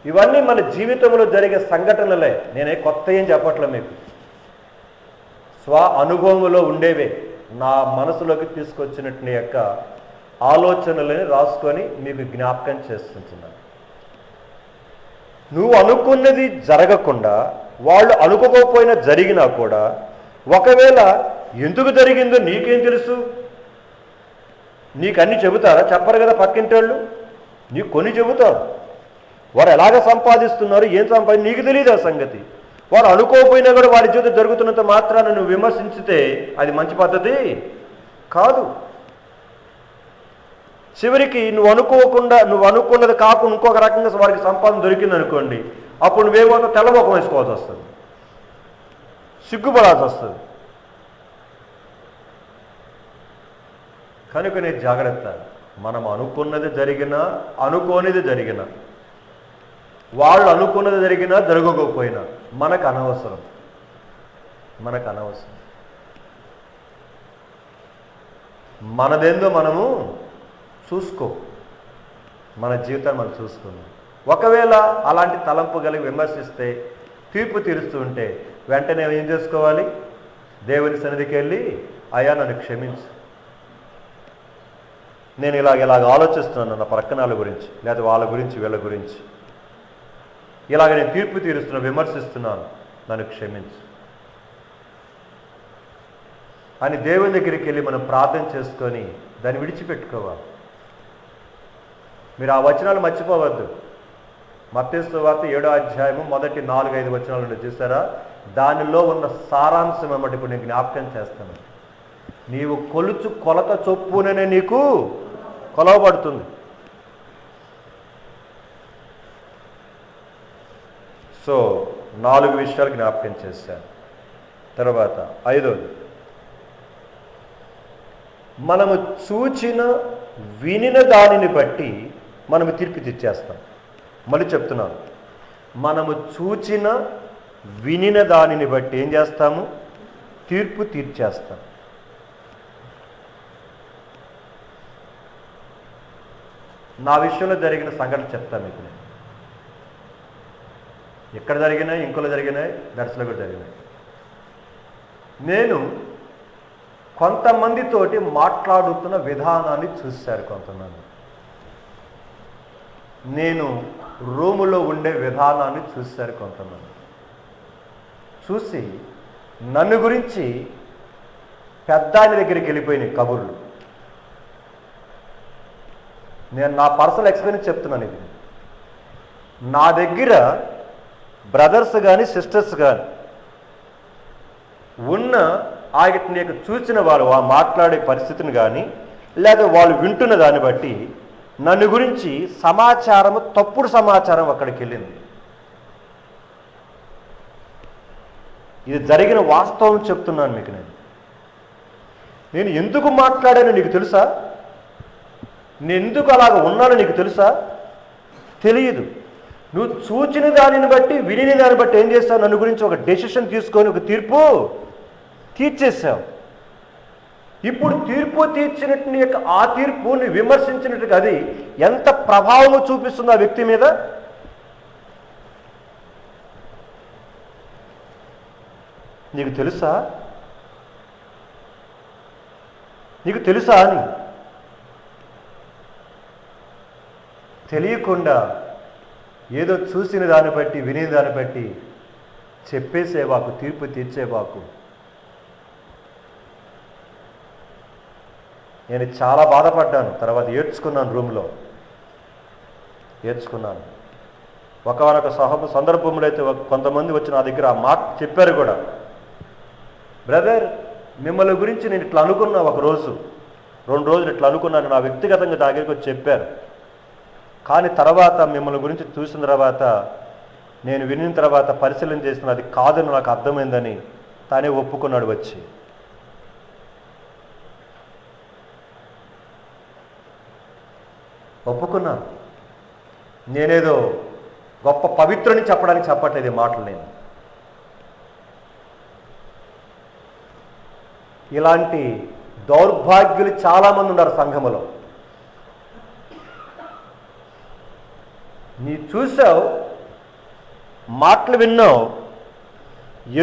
ఇవన్నీ మన జీవితంలో జరిగే సంఘటనలే. నేనే కొత్త ఏం చెప్పట్లే మీకు, స్వ అనుభవంలో ఉండేవే, నా మనసులోకి తీసుకొచ్చినట్టు యొక్క ఆలోచనలని రాసుకొని మీకు జ్ఞాపకం చేస్తున్నాను. నువ్వు అనుకున్నది జరగకుండా, వాళ్ళు అనుకోకపోయినా జరిగినా కూడా, ఒకవేళ ఎందుకు జరిగిందో నీకేం తెలుసు? నీకు అన్నీ చెబుతారా? చెప్పరు కదా పక్కింటి వాళ్ళు. నీకు కొన్ని చెబుతారు. వారు ఎలాగ సంపాదిస్తున్నారు, ఏం నీకు తెలియదు ఆ సంగతి. వారు అనుకోకపోయినా కూడా వారి జీవితం జరుగుతున్నంత మాత్రాన నువ్వు విమర్శించితే అది మంచి పద్ధతి కాదు. చివరికి నువ్వు అనుకున్నది కాకుండా ఇంకొక రకంగా వారికి సంపాదన దొరికింది అనుకోండి, అప్పుడు నువ్వేమో తెల్లముఖం వేసుకోవాల్సి వస్తుంది, సిగ్గుపడాల్సి వస్తుంది. కనుకనే జాగ్రత్త. మనం అనుకున్నది జరిగినా, అనుకోనిది జరిగినా, వాళ్ళు అనుకున్నది జరిగినా జరగకపోయినా మనకు అనవసరం. మనదేందో మనము చూసుకో, మన జీవితాన్ని మనం చూసుకుందాం. ఒకవేళ అలాంటి తలంపు కలిగి విమర్శిస్తే, తీర్పు తీరుస్తూ ఉంటే వెంటనే ఏం చేసుకోవాలి? దేవుని సన్నిధికి వెళ్ళి, అయ్యా నన్ను క్షమించు, నేను ఇలాగ ఆలోచిస్తున్నాను నా ప్రక్కనాల గురించి, లేదా వాళ్ళ గురించి, వీళ్ళ గురించి, ఇలాగ నేను తీర్పు తీరుస్తున్నాను, విమర్శిస్తున్నాను, నన్ను క్షమించు అని దేవుని దగ్గరికి వెళ్ళి మనం ప్రార్థన చేసుకొని దాన్ని విడిచిపెట్టుకోవాలి. మీరు ఆ వచనాలు మర్చిపోవద్దు. మత్తయి సువార్త 7వ అధ్యాయము మొదటి 4-5 వచనాలు చూసారా? దానిలో ఉన్న సారాంశం ఏమంటే ఇప్పుడు నేను జ్ఞాపకం చేస్తాను. నీవు కొలత చొప్పుననే నీకు కొలవబడుతుంది. సో 4 విషయాలు జ్ఞాపకం చేశాను. తర్వాత 5వది, మనము చూచిన వినిన దానిని బట్టి మనము తీర్పు తీర్చేస్తాం. మళ్ళీ చెప్తున్నాను, మనము చూచిన వినిన దానిని బట్టి ఏం చేస్తాము? తీర్పు తీర్చేస్తాం. నా విషయంలో జరిగిన సంఘటన చెప్తాను మీకు. నేను ఎక్కడ జరిగినాయి, ఇంకోలో జరిగినాయి, దర్శలో కూడా జరిగినాయి. నేను కొంతమందితోటి మాట్లాడుతున్న విధానాన్ని చూశారు కొంతమంది. నేను రూములో ఉండే విధానాన్ని చూశారు కొంతమంది. చూసి నన్ను గురించి పెద్దాయన దగ్గరికి వెళ్ళిపోయినాయి కబుర్లు. నేను నా పర్సనల్ ఎక్స్పీరియన్స్ చెప్తున్నాను. ఇది నా దగ్గర బ్రదర్స్ కానీ సిస్టర్స్ కానీ ఉన్న నీకు చూసిన వాళ్ళు మాట్లాడే పరిస్థితిని కానీ లేదా వాళ్ళు వింటున్న దాన్ని బట్టి నన్ను గురించి సమాచారం, తప్పుడు సమాచారం అక్కడికి వెళ్ళింది. ఇది జరిగిన వాస్తవం చెప్తున్నాను మీకు. నేను ఎందుకు మాట్లాడానో నీకు తెలుసా? నేను ఎందుకు అలాగ ఉన్నానో నీకు తెలుసా? తెలియదు. నువ్వు చూచిన దానిని బట్టి, విని దాన్ని బట్టి ఏం చేస్తావు? నన్ను గురించి ఒక డెసిషన్ తీసుకొని ఒక తీర్పు తీర్చేసావు. ఇప్పుడు తీర్పు తీర్చినట్టు ఆ తీర్పుని విమర్శించినట్టుగా అది ఎంత ప్రభావం చూపిస్తుంది ఆ వ్యక్తి మీద? నీకు తెలుసా? నీకు తెలుసా అని తెలియకుండా ఏదో చూసిన దాన్ని బట్టి, వినే దాన్ని బట్టి చెప్పేసేవాకు, తీర్పు తీర్చేవాకు. నేను చాలా బాధపడ్డాను. తర్వాత ఏడ్చుకున్నాను, రూమ్లో ఏడ్చుకున్నాను. ఒకనొక సందర్భంలో అయితే కొంతమంది వచ్చి నా దగ్గర ఆ మాట చెప్పారు కూడా. బ్రదర్, మిమ్మల్ని గురించి నేను ఇట్లా అనుకున్నా, ఒక రోజు 2 రోజులు ఇట్లా అనుకున్నాను. నా వ్యక్తిగతంగా నా దగ్గరికి వచ్చి చెప్పారు. కానీ తర్వాత మిమ్మల్ని గురించి చూసిన తర్వాత, నేను వినిన తర్వాత పరిశీలన చేసిన అది కాదని నాకు అర్థమైందని తానే ఒప్పుకున్నాడు వచ్చి. ఒప్పుకున్నాను. నేనేదో గొప్ప పవిత్రుని చెప్పడానికి చెప్పట్లేదు ఈ మాటలు. నేను ఇలాంటి దౌర్భాగ్యులు చాలామంది ఉన్నారు సంఘములో. నీ చూసావు, మాటలు విన్నావు,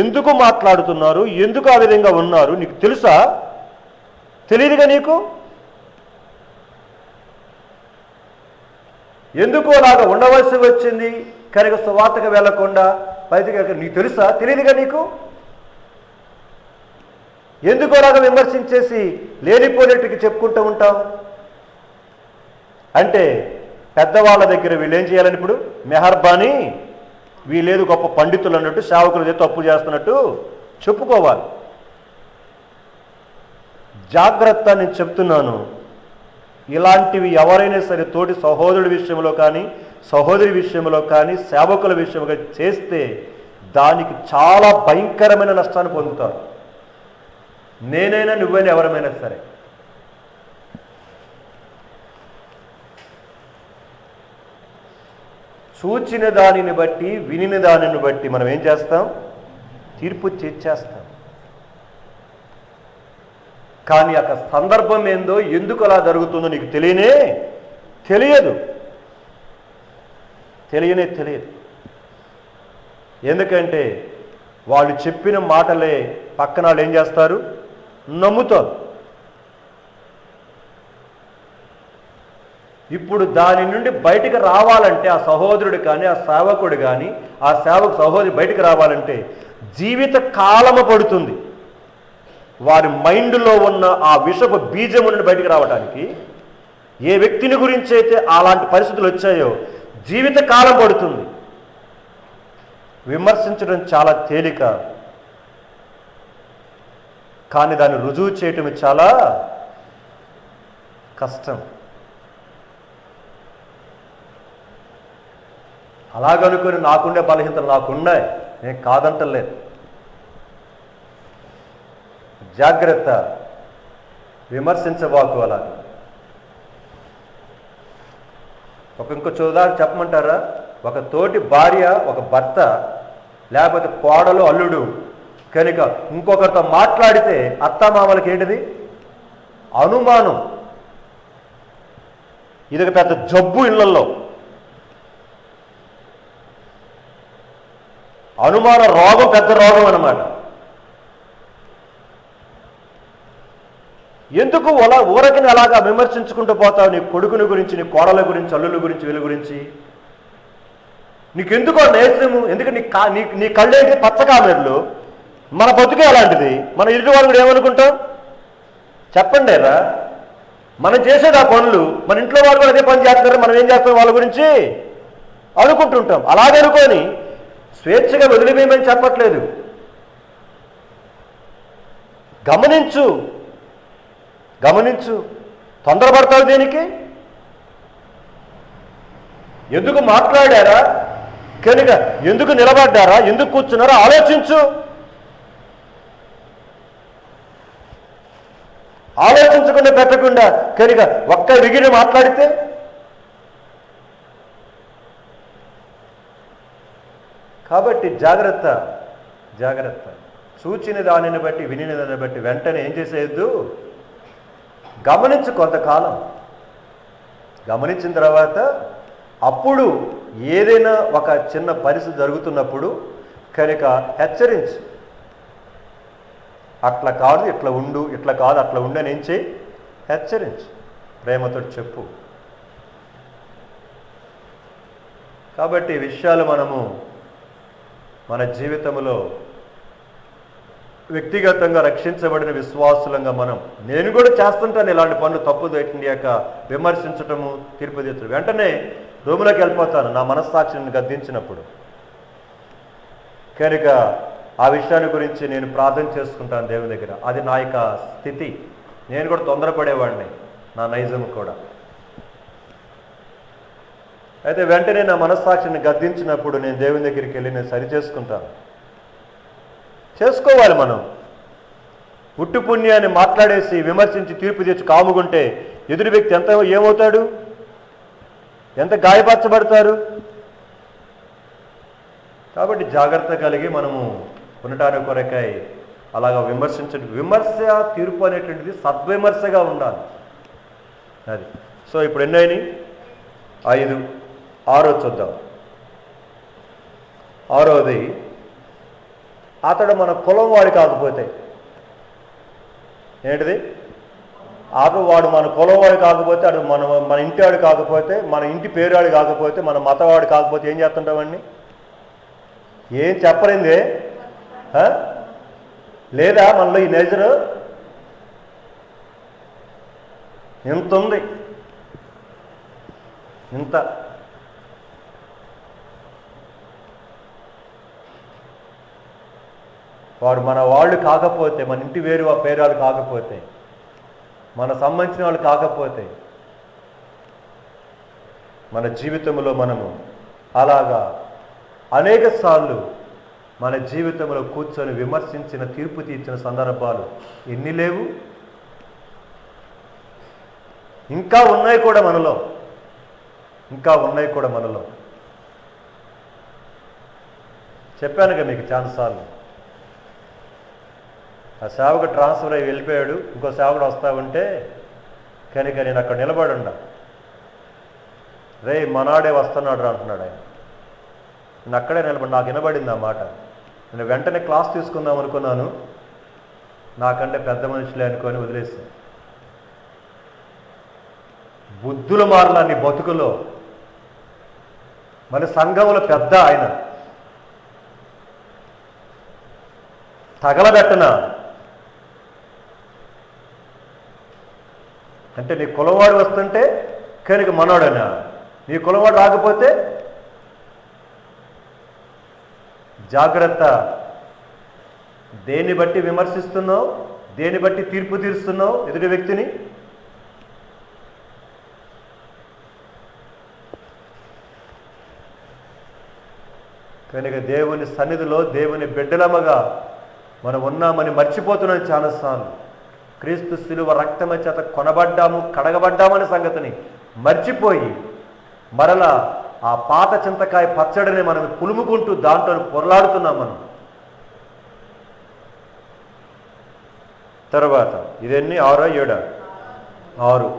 ఎందుకు మాట్లాడుతున్నారు, ఎందుకు ఆ విధంగా ఉన్నారు నీకు తెలుసా? తెలియదుగా నీకు. ఎందుకు అలాగా ఉండవలసి వచ్చింది కనుక సువార్తకు వెళ్లకుండా బయటకు నీకు తెలుసా? తెలియదుగా నీకు. ఎందుకు అలాగా విమర్శించేసి లేనిపోయినట్టుకి చెప్పుకుంటూ ఉంటావు? అంటే పెద్దవాళ్ళ దగ్గర వీళ్ళు ఏం చేయాలని ఇప్పుడు మెహర్బానీ, వీళ్ళేదు గొప్ప పండితులు అన్నట్టు, సేవకులు తప్పు చేస్తున్నట్టు చెప్పుకోవాలి. జాగ్రత్త, నేను చెప్తున్నాను. ఇలాంటివి ఎవరైనా సరే తోటి సహోదరుడి విషయంలో కానీ, సహోదరి విషయంలో కానీ, సేవకుల విషయంలో చేస్తే దానికి చాలా భయంకరమైన నష్టాన్ని పొందుతారు. నేనైనా, నువ్వైనా, ఎవరమైనా సరే. చూచిన దానిని బట్టి, వినిన దానిని బట్టి మనం ఏం చేస్తాం? తీర్పు చేస్తాం. కానీ ఆ సందర్భం ఏందో, ఎందుకు అలా జరుగుతుందో నీకు తెలియదు. ఎందుకంటే వాళ్ళు చెప్పిన మాటలే పక్కన వాళ్ళు ఏం చేస్తారు? నమ్ముతారు. ఇప్పుడు దాని నుండి బయటికి రావాలంటే ఆ సహోదరుడు కానీ, ఆ సేవకుడు కానీ, ఆ సహోదరి బయటికి రావాలంటే జీవిత కాలము పడుతుంది. వారి మైండ్లో ఉన్న ఆ విషపు బీజము నుండి బయటికి రావడానికి, ఏ వ్యక్తిని గురించి అయితే అలాంటి పరిస్థితులు వచ్చాయో జీవిత కాలం పడుతుంది. విమర్శించడం చాలా తేలిక, కానీ దాన్ని రుజువు చేయటం చాలా కష్టం. అలాగనుకొని నాకుండే బలహీనతలు నాకున్నాయి, నేను కాదంటలేదు. జాగ్రత్త, విమర్శించబాకు. అలా ఇంకో చూదాలు చెప్పమంటారా? ఒక తోటి భార్య, ఒక భర్త, లేకపోతే కోడలు, అల్లుడు కనుక ఇంకొకరితో మాట్లాడితే అత్తమామలకి ఏంటిది? అనుమానం. ఇది ఒక పెద్ద జబ్బు ఇళ్లలో. అనుమాన రోగం పెద్ద రోగం అన్నమాట. ఎందుకు ఊరకని అలాగా విమర్శించుకుంటూ పోతావు నీ కొడుకుని గురించి, నీ కోడల గురించి, అల్లుల గురించి, వీళ్ళ గురించి? నీకెందుకో నేసము? ఎందుకు నీ కళ్ళేంటి పచ్చకామెర్లు? మన బతుకే అలాంటిది. మన ఇంటి వాళ్ళు కూడా ఏమనుకుంటాం చెప్పండి రా? మనం చేసేది ఆ పనులు, మన ఇంట్లో వాళ్ళు కూడా అదే పని చేస్తున్నారు, మనం ఏం చేస్తాం వాళ్ళ గురించి అనుకుంటుంటాం. అలాగనుకొని స్వేచ్ఛగా వదిలివేయమని చెప్పట్లేదు. గమనించు. తొందరపడతావు దేనికి? ఎందుకు మాట్లాడారా కనుక, ఎందుకు నిలబడ్డారా, ఎందుకు కూర్చున్నారా ఆలోచించు. ఆలోచించకుండా పెట్టకుండా కనుక ఒక్క విగిరి మాట్లాడితే కాబట్టి జాగ్రత్త. చూచిన దానిని బట్టి, వినిన దానిని బట్టి వెంటనే ఏం చేసేయద్దు, గమనించు. కొంతకాలం గమనించిన తర్వాత అప్పుడు ఏదైనా ఒక చిన్న పరిస్థితి జరుగుతున్నప్పుడు కనుక హెచ్చరించు. అట్లా కాదు ఇట్లా ఉండు, ఇట్లా కాదు అట్లా ఉండు అని ఏం చేయి, హెచ్చరించు, ప్రేమతో చెప్పు. కాబట్టి ఈ విషయాలు మనము మన జీవితంలో వ్యక్తిగతంగా రక్షించబడిన విశ్వాసులంగా నేను కూడా చేస్తుంటాను ఇలాంటి పనులు, తప్పు యొక్క విమర్శించటము, తీర్పు తీర్చడం. వెంటనే రూములోకి వెళ్ళిపోతాను నా మనస్సాక్షిని గద్దించినప్పుడు. కనుక ఆ విషయాన్ని గురించి నేను ప్రార్థన చేసుకుంటాను దేవుని దగ్గర. అది నా యొక్క స్థితి. నేను కూడా తొందరపడేవాడిని, నా నైజం కూడా. అయితే వెంటనే నా మనస్సాక్షిని గద్దించినప్పుడు నేను దేవుని దగ్గరికి వెళ్ళి నేను సరి చేసుకోవాలి. మనం ఉట్టు పుణ్యాన్ని మాట్లాడేసి విమర్శించి తీర్పు తెచ్చి కాముకుంటే ఎదుటి వ్యక్తి ఏమవుతాడు, ఎంత గాయపరచబడతారు. కాబట్టి జాగ్రత్త కలిగి మనము ఉండటానికి కొరకై అలాగా విమర్శ తీర్పు అనేటువంటిది సద్విమర్శగా ఉండాలి. అది. సో ఇప్పుడు ఎన్నైనాయి? 5. 6 చూద్దాం. 6వది, అతడు మన కులం వాడు కాకపోతే. ఏంటిది? వాడు మన కులం వాడు కాకపోతే, అటు మన ఇంటి వాడు కాకపోతే, మన ఇంటి పేరువాడు కాకపోతే, మన మతవాడు కాకపోతే ఏం చేస్తుంటామండి? ఏం చెప్పలేందే లేదా మనలో ఈ నేచరు ఇంత ఉంది, ఇంత. వాడు మన వాళ్ళు కాకపోతే, మన ఇంటి పేరాలు కాకపోతే, మన సంబంధించిన వాళ్ళు కాకపోతే, మన జీవితంలో మనము అలాగా అనేక సార్లు మన జీవితంలో కూర్చొని విమర్శించిన, తీర్పు తీర్చిన సందర్భాలు ఎన్ని లేవు? ఇంకా ఉన్నాయి కూడా మనలో. చెప్పానుగా మీకు చాలాసార్లు. ఆ సేవకు ట్రాన్స్ఫర్ అయ్యి వెళ్ళిపోయాడు, ఇంకో సేవకుడు వస్తా ఉంటే కనుక నేను అక్కడ నిలబడి ఉండా. రే మనాడే వస్తున్నాడు రా అంటున్నాడు ఆయన. నేను అక్కడే నిలబడి, నాకు వినబడింది ఆ మాట. నేను వెంటనే క్లాస్ తీసుకుందాం అనుకున్నాను, నాకంటే పెద్ద మనుషులే అనుకొని వదిలేసాను. బుద్ధుల మారలా నీ బతుకులో. మన సంఘంలో పెద్ద ఆయన తగలబెట్టనా అంటే నీ కులవాడు వస్తుంటే కనుక మనోడనా, నీ కులవాడు రాకపోతే జాగ్రత్త. దేన్ని బట్టి విమర్శిస్తున్నావు, దేన్ని బట్టి తీర్పు తీరుస్తున్నావు ఎదుటి వ్యక్తిని? కనుక దేవుని సన్నిధిలో దేవుని బిడ్డలమగా మనం ఉన్నామని మర్చిపోతున్నాం చాలాసార్లు. క్రీస్తు శిలువ రక్తమ చేత కొనబడ్డాము, కడగబడ్డామనే సంగతిని మర్చిపోయి మరలా ఆ పాత చింతకాయ పచ్చడిని మనం పులుముకుంటూ దాంట్లో పొరలాడుతున్నాం మనం. తర్వాత ఇదన్నీ 6 7 6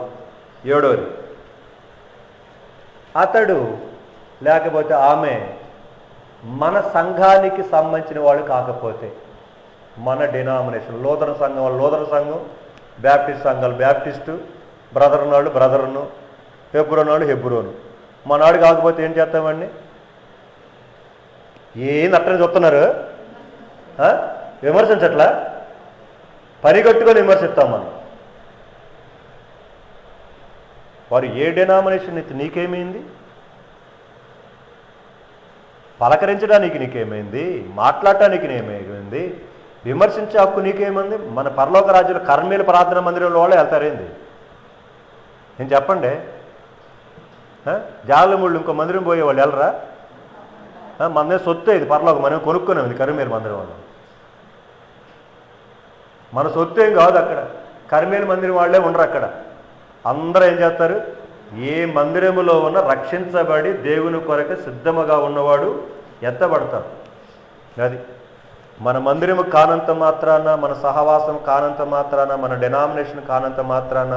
7వది, అతడు లేకపోతే ఆమె మన సంఘానికి సంబంధించిన వాళ్ళు కాకపోతే, మన డినామినేషన్ లోదన సంఘం బ్యాప్టిస్ట్ సంఘాలు బ్యాప్టిస్టు, బ్రదర్ ఉన్నాడు బ్రదర్ను, హెబ్రోన్ వాడు హెబ్రోను. మనాడు కాకపోతే ఏం చేస్తామండి? ఏంది అట్టని చూస్తున్నారు? విమర్శించట్లా, పరిగట్టుకొని విమర్శిస్తాం మనం. వారు ఏ డినామినేషన్ నీకేమైంది? పలకరించడానికి నీకేమైంది? మాట్లాడటానికి నేమేమైంది? విమర్శించే హక్కు నీకేమైంది? మన పరలోక రాజ్యంలో కర్మేలు ప్రార్థన మందిరంలో వాళ్ళే వెళ్తారేంది? నేను చెప్పండి. జాలముళ్ళు ఇంకో మందిరం పోయే వాళ్ళు వెళ్ళరా? మనదే సొత్తు ఇది పరలోక, మనం కొనుక్కునేది కర్మేలు మందిరం వాళ్ళు. మన సొత్తు ఏం కాదు అక్కడ. కర్మేలు మందిరం వాళ్ళే ఉండరు అక్కడ. అందరూ ఏం చేస్తారు? ఏ మందిరములో ఉన్న రక్షించబడి దేవుని కొరకు సిద్ధముగా ఉన్నవాడు ఎత్తబడతాడు. అది మన మందిరము కానంత మాత్రాన, మన సహవాసం కానంత మాత్రాన, మన డెనామినేషన్ కానంత మాత్రాన,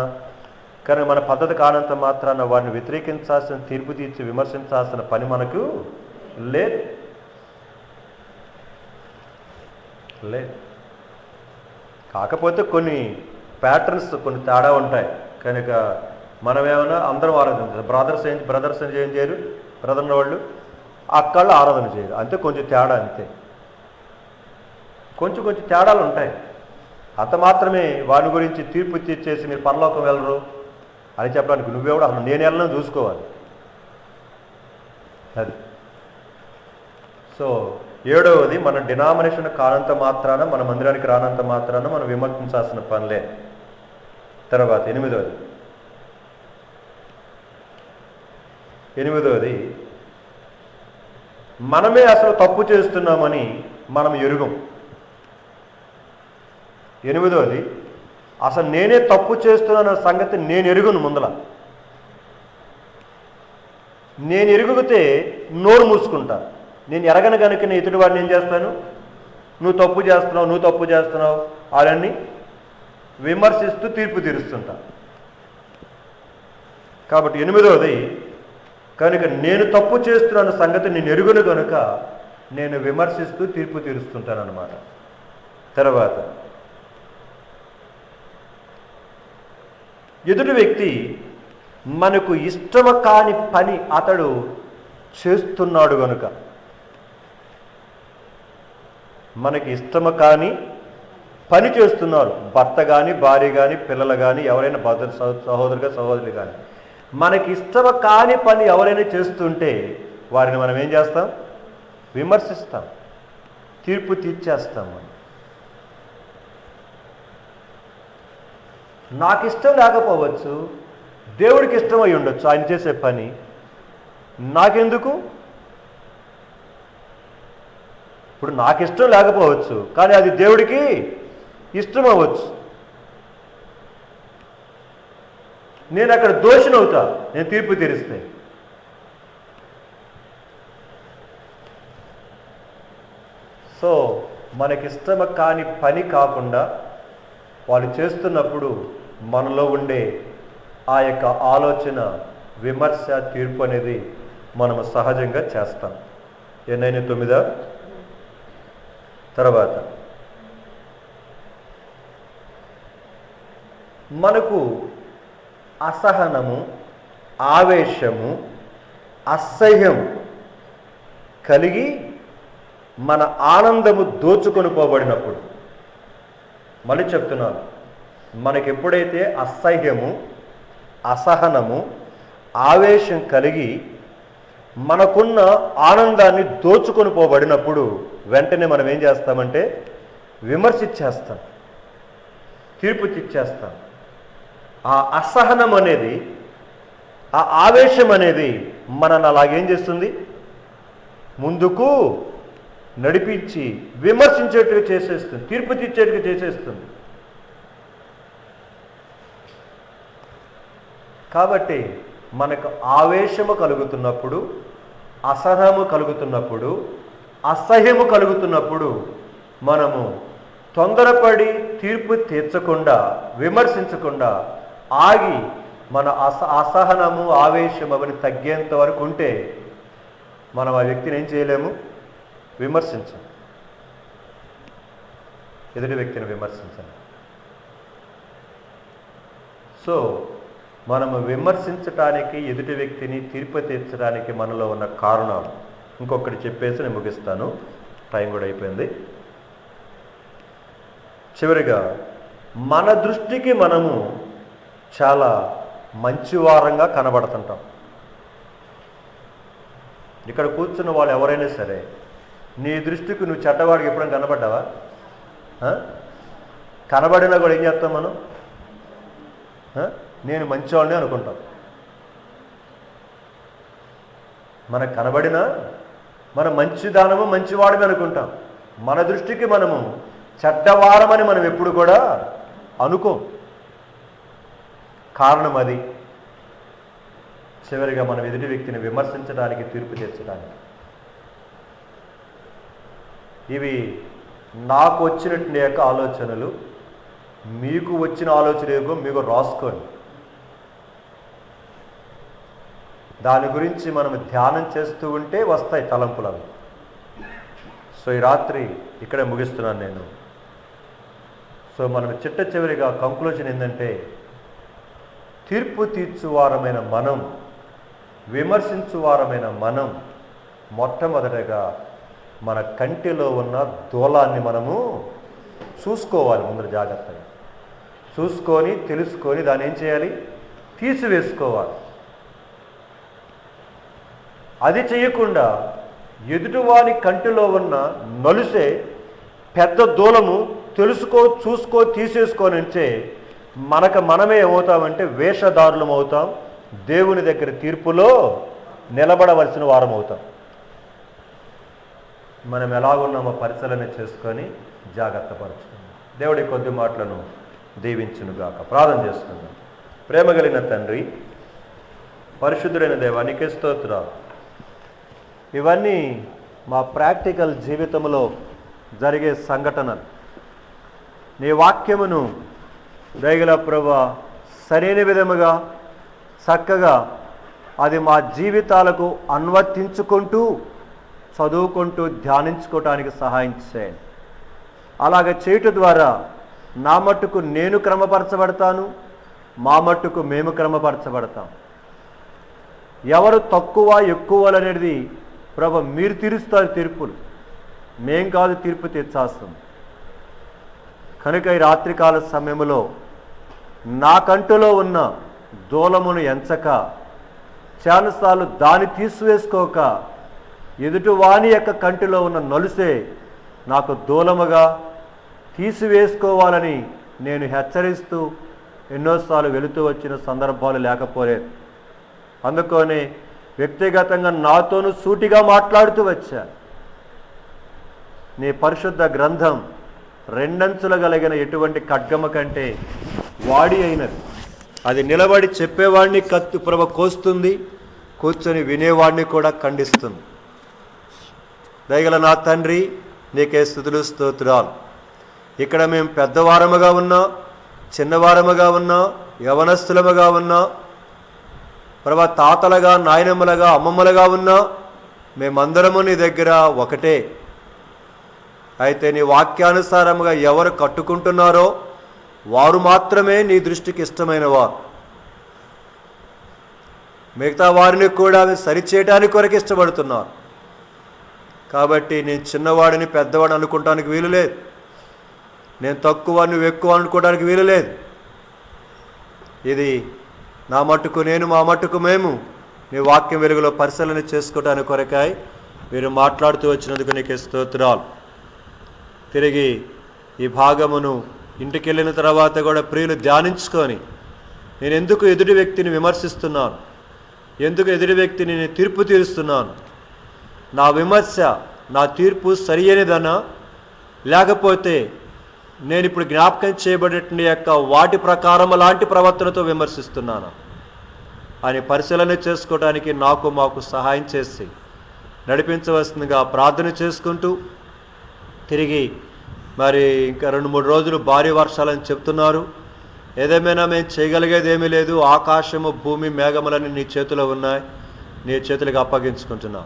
కానీ మన పద్ధతి కానంత మాత్రాన వారిని వ్యతిరేకించాల్సిన, తీర్పు తీర్చి విమర్శించాల్సిన పని మనకు లేదు. కాకపోతే కొన్ని ప్యాటర్న్స్, కొన్ని తేడా ఉంటాయి కనుక మనం ఏమైనా అందరం ఆరాధన చేస్తారు. బ్రదర్స్ ఏం చేయరు, బ్రదర్ల వాళ్ళు అక్కళ్ళు ఆరాధన చేయరు. అంతే, కొంచెం తేడా అంతే. కొంచెం తేడాలు ఉంటాయి. అంత మాత్రమే వాని గురించి తీర్పు తీర్చేసి మీరు పరలోకం వెళ్ళరు అని చెప్పడానికి నువ్వెవడు? అసలు నేను వెళ్ళను చూసుకోవాలి. అది. సో 7వది, మన డినామినేషన్ కానంత మాత్రాన, మన మందిరానికి రానంత మాత్రాన మనం విమర్శించాల్సిన పనిలే. తర్వాత 8వది, మనమే అసలు తప్పు చేస్తున్నామని మనం ఎరుగం. 8వది, అసలు నేనే తప్పు చేస్తున్నాన సంగతి నేను ఎరుగును. ముందల నేను ఎరుగుతే నోరు మూసుకుంటా. నేను ఎరగను కనుక నేను ఇతడి వాడిని ఏం చేస్తాను? నువ్వు తప్పు చేస్తున్నావు వాళ్ళని విమర్శిస్తూ తీర్పు తీరుస్తుంటా. కాబట్టి 8వది, కనుక నేను తప్పు చేస్తున్నాను సంగతి నేను ఎరుగును కనుక నేను విమర్శిస్తూ తీర్పు తీరుస్తుంటాను అన్నమాట. తర్వాత ఎదుటి వ్యక్తి మనకు ఇష్టము కాని పని అతడు చేస్తున్నాడు కనుక, మనకి ఇష్టము కాని పని చేస్తున్నారు, భర్త కానీ, భార్య కానీ, పిల్లలు కానీ, ఎవరైనా సహోదరులు కానీ, మనకి ఇష్టము కాని పని ఎవరైనా చేస్తుంటే వారిని మనం ఏం చేస్తాం? విమర్శిస్తాం, తీర్పు తీర్చేస్తాం. నాకు ఇష్టం లేకపోవచ్చు, దేవుడికి ఇష్టమై ఉండొచ్చు ఆయన చేసే పని. నాకెందుకు? ఇప్పుడు నాకు ఇష్టం లేకపోవచ్చు, కానీ అది దేవుడికి ఇష్టం అవ్వచ్చు. నేను అక్కడ దోషినవుతా, నేను తీర్పు తీరిస్తే. సో మనకిష్టం కాని పని కాకుండా వాళ్ళు చేస్తున్నప్పుడు మనలో ఉండే ఆ యొక్క ఆలోచన, విమర్శ, తీర్పు అనేది మనము సహజంగా చేస్తాం. 9 తర్వాత మనకు అసహనము, ఆవేశము, అసహ్యం కలిగి మన ఆనందము దోచుకొని పోబడినప్పుడు, మళ్ళీ చెప్తున్నాను, మనకెప్పుడైతే అసహ్యము, అసహనము, ఆవేశం కలిగి మనకున్న ఆనందాన్ని దోచుకొని పోబడినప్పుడు వెంటనే మనం ఏం చేస్తామంటే విమర్శించేస్తాం, తీర్పు ఇచ్చేస్తాం. ఆ అసహనం అనేది, ఆ ఆవేశం అనేది మనల్ని అలాగేం చేస్తుంది? ముందుకు నడిపించి విమర్శించేట్టుగా చేసేస్తుంది, తీర్పు తీర్చేట్టుగా చేసేస్తుంది. కాబట్టి మనకు ఆవేశము కలుగుతున్నప్పుడు, అసహనము కలుగుతున్నప్పుడు, అసహ్యము కలుగుతున్నప్పుడు మనము తొందరపడి తీర్పు తీర్చకుండా, విమర్శించకుండా ఆగి మన అసహనము, ఆవేశం అవన్నీ తగ్గేంత వరకు ఉంటే మనం ఆ వ్యక్తిని ఏం చేయలేము? విమర్శించం, ఎదుటి వ్యక్తిని విమర్శించం. సో మనము విమర్శించటానికి, ఎదుటి వ్యక్తిని తీర్పు తీర్చడానికి మనలో ఉన్న కారణాలు ఇంకొకటి చెప్పేసి నేను ముగిస్తాను, టైం కూడా అయిపోయింది. చివరిగా, మన దృష్టికి మనము చాలా మంచివారంగా కనబడుతుంటాం. ఇక్కడ కూర్చున్న వాళ్ళు ఎవరైనా సరే, నీ దృష్టికి నువ్వు చెడ్డవాడికి ఎప్పుడైనా కనబడ్డావా? కనబడినా కూడా ఏం చేస్తాం మనం? నేను మంచివాడిని అనుకుంటాం. మనకు కనబడినా మనం మంచిదానము, మంచివాడిని అనుకుంటాం. మన దృష్టికి మనము చెడ్డవారమని మనం ఎప్పుడు కూడా అనుకోం. కారణం అది. చివరిగా మనం ఎదుటి వ్యక్తిని విమర్శించడానికి, తీర్పు తీర్చడానికి. ఇవి నాకు వచ్చినట్టు యొక్క ఆలోచనలు. మీకు వచ్చిన ఆలోచన ఏమో మీకు రాసుకోండి. దాని గురించి మనం ధ్యానం చేస్తూ ఉంటే వస్తాయి తలంపులను. సో ఈ రాత్రి ఇక్కడే ముగిస్తున్నాను నేను. సో మనం చివరిగా కంక్లూజన్ ఏంటంటే, తీర్పు తీర్చువారమైన మనం, విమర్శించువారమైన మనం మొట్టమొదటగా మన కంటిలో ఉన్న దూలాన్ని మనము చూసుకోవాలి. ముందర జాగ్రత్తగా చూసుకొని, తెలుసుకొని దాన్ని ఏం చేయాలి? తీసివేసుకోవాలి. అది చేయకుండా ఎదుటివాని కంటిలో ఉన్న నలుసే పెద్ద దూలము తెలుసుకో, చూసుకో, తీసేసుకొని అంటే మనమే ఏమవుతామంటే వేషధారులం అవుతాం. దేవుని దగ్గర తీర్పులో నిలబడవలసిన వారం అవుతాం. మనం ఎలాగున్నామో పరిశీలన చేసుకొని జాగ్రత్త పరచుకుందాం. దేవుడి కొద్ది మాటలను దీవించునుగాక. ప్రార్థన చేసుకుందాం. ప్రేమ కలిగిన తండ్రి, పరిశుద్ధుడైన దేవా, నీకే స్తోత్రాలు. ఇవన్నీ మా ప్రాక్టికల్ జీవితంలో జరిగే సంఘటనలు. నీ వాక్యమును దయగల ప్రభువా సరైన విధముగా చక్కగా అది మా జీవితాలకు అనువర్తించుకుంటూ, చదువుకుంటూ, ధ్యానించుకోవటానికి సహాయం చేయండి. అలాగ చేయటం ద్వారా నా మట్టుకు నేను క్రమపరచబడతాను, మా మట్టుకు మేము క్రమపరచబడతాం. ఎవరు తక్కువ ఎక్కువ అనేది ప్రభు మీరు తీరుస్తారు తీర్పులు, మేం కాదు తీర్పు తీర్చాల్సింది. కనుక ఈ రాత్రికాల సమయంలో నా కంటిలో ఉన్న దూలమును ఎంచక, చాలాసార్లు దాన్ని తీసివేసుకోక, ఎదుటివాని యొక్క కంటిలో ఉన్న నలుసే నాకు దూలముగా తీసివేసుకోవాలని నేను హెచ్చరిస్తూ ఎన్నోసార్లు వెళుతూ వచ్చిన సందర్భాలు లేకపోలేదు. అందుకని వ్యక్తిగతంగా నాతోనూ సూటిగా మాట్లాడుతూ వచ్చా. నీ పరిశుద్ధ గ్రంథం రెండంచులు కలిగిన ఎటువంటి ఖడ్గమ కంటే వాడి అయినది. అది నిలబడి చెప్పేవాడిని కత్తి ప్రభ కోస్తుంది, కూర్చొని వినేవాడిని కూడా ఖండిస్తుంది. దయగల నా తండ్రి, నీకే స్తుతులు స్తోత్రాలు. ఇక్కడ మేము పెద్దవారముగా ఉన్నా, చిన్నవారముగా ఉన్నా, యవనస్తులముగా ఉన్నా, ప్రభా తాతలుగా, నాయనమ్మలుగా, అమ్మమ్మలుగా ఉన్నా, మేమందరము నీ దగ్గర ఒకటే. అయితే నీ వాక్యానుసారముగా ఎవరు కట్టుకుంటున్నారో వారు మాత్రమే నీ దృష్టికి ఇష్టమైన వారు. మిగతా వారిని కూడా సరిచేయడానికి కొరకు ఇష్టపడుతున్నారు. కాబట్టి నేను చిన్నవాడిని పెద్దవాడిని అనుకోవడానికి వీలు లేదు. నేను తక్కువ, నువ్వు ఎక్కువ అనుకోవడానికి వీలు లేదు. ఇది నా మట్టుకు నేను, మా మట్టుకు మేము నీ వాక్యం వెలుగులో పరిశీలన చేసుకోవడానికి కొరకాయ మీరు మాట్లాడుతూ వచ్చినందుకు నీకే స్తోత్రాలు. తిరిగి ఈ భాగమును ఇంటికి వెళ్ళిన తర్వాత కూడా ప్రియులు ధ్యానించుకొని, నేను ఎందుకు ఎదుటి వ్యక్తిని విమర్శిస్తున్నాను, ఎందుకు ఎదుటి వ్యక్తిని నేను తీర్పు తీరుస్తున్నాను, నా విమర్శ, నా తీర్పు సరి అయినదనా, లేకపోతే నేను ఇప్పుడు జ్ఞాపకం చేయబడేటువంటి యొక్క వాటి ప్రకారం అలాంటి ప్రవర్తనతో విమర్శిస్తున్నాను అని పరిశీలన చేసుకోవడానికి నాకు మాకు సహాయం చేసి నడిపించవలసిందిగా ప్రార్థన చేసుకుంటూ, తిరిగి మరి ఇంకా 2-3 రోజులు భారీ వర్షాలని చెప్తున్నారు. ఏదేమైనా మేము చేయగలిగేది ఏమీ లేదు. ఆకాశము, భూమి, మేఘములన్నీ నీ చేతిలో ఉన్నాయి. నీ చేతులకు అప్పగించుకుంటున్నాం.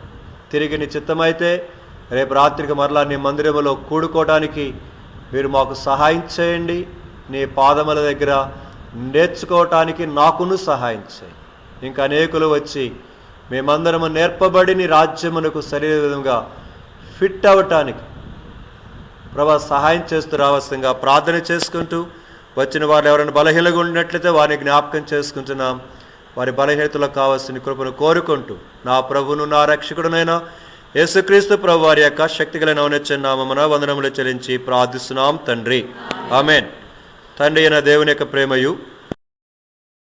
తిరిగి నీ చిత్తమైతే రేపు రాత్రికి మరలా నీ మందిరములో కూడుకోవడానికి మీరు మాకు సహాయం చేయండి. నీ పాదముల దగ్గర నేర్చుకోవటానికి నాకును సహాయం చేయి. ఇంకా అనేకులు వచ్చి మేమందరము నేర్పబడి నీ రాజ్యమునకు సరైన విధంగా ఫిట్ అవ్వటానికి ప్రభా సహాయం చేస్తూ రావాల్సిందిగా ప్రార్థన చేసుకుంటూ, వచ్చిన వారు ఎవరైనా బలహీనగా ఉన్నట్లయితే వారిని జ్ఞాపకం చేసుకుంటున్నాం. వారి బలహీనతలకు కావాల్సిన కృపను కోరుకుంటూ నా ప్రభును నా రక్షకుడునైనా యేసుక్రీస్తు ప్రభు వారి యొక్క శక్తిగల ఔన్నత్యనామమున వందనములు చెల్లించి ప్రార్థిస్తున్నాం తండ్రి. ఆమేన్. తండ్రి అయిన దేవుని యొక్క ప్రేమయు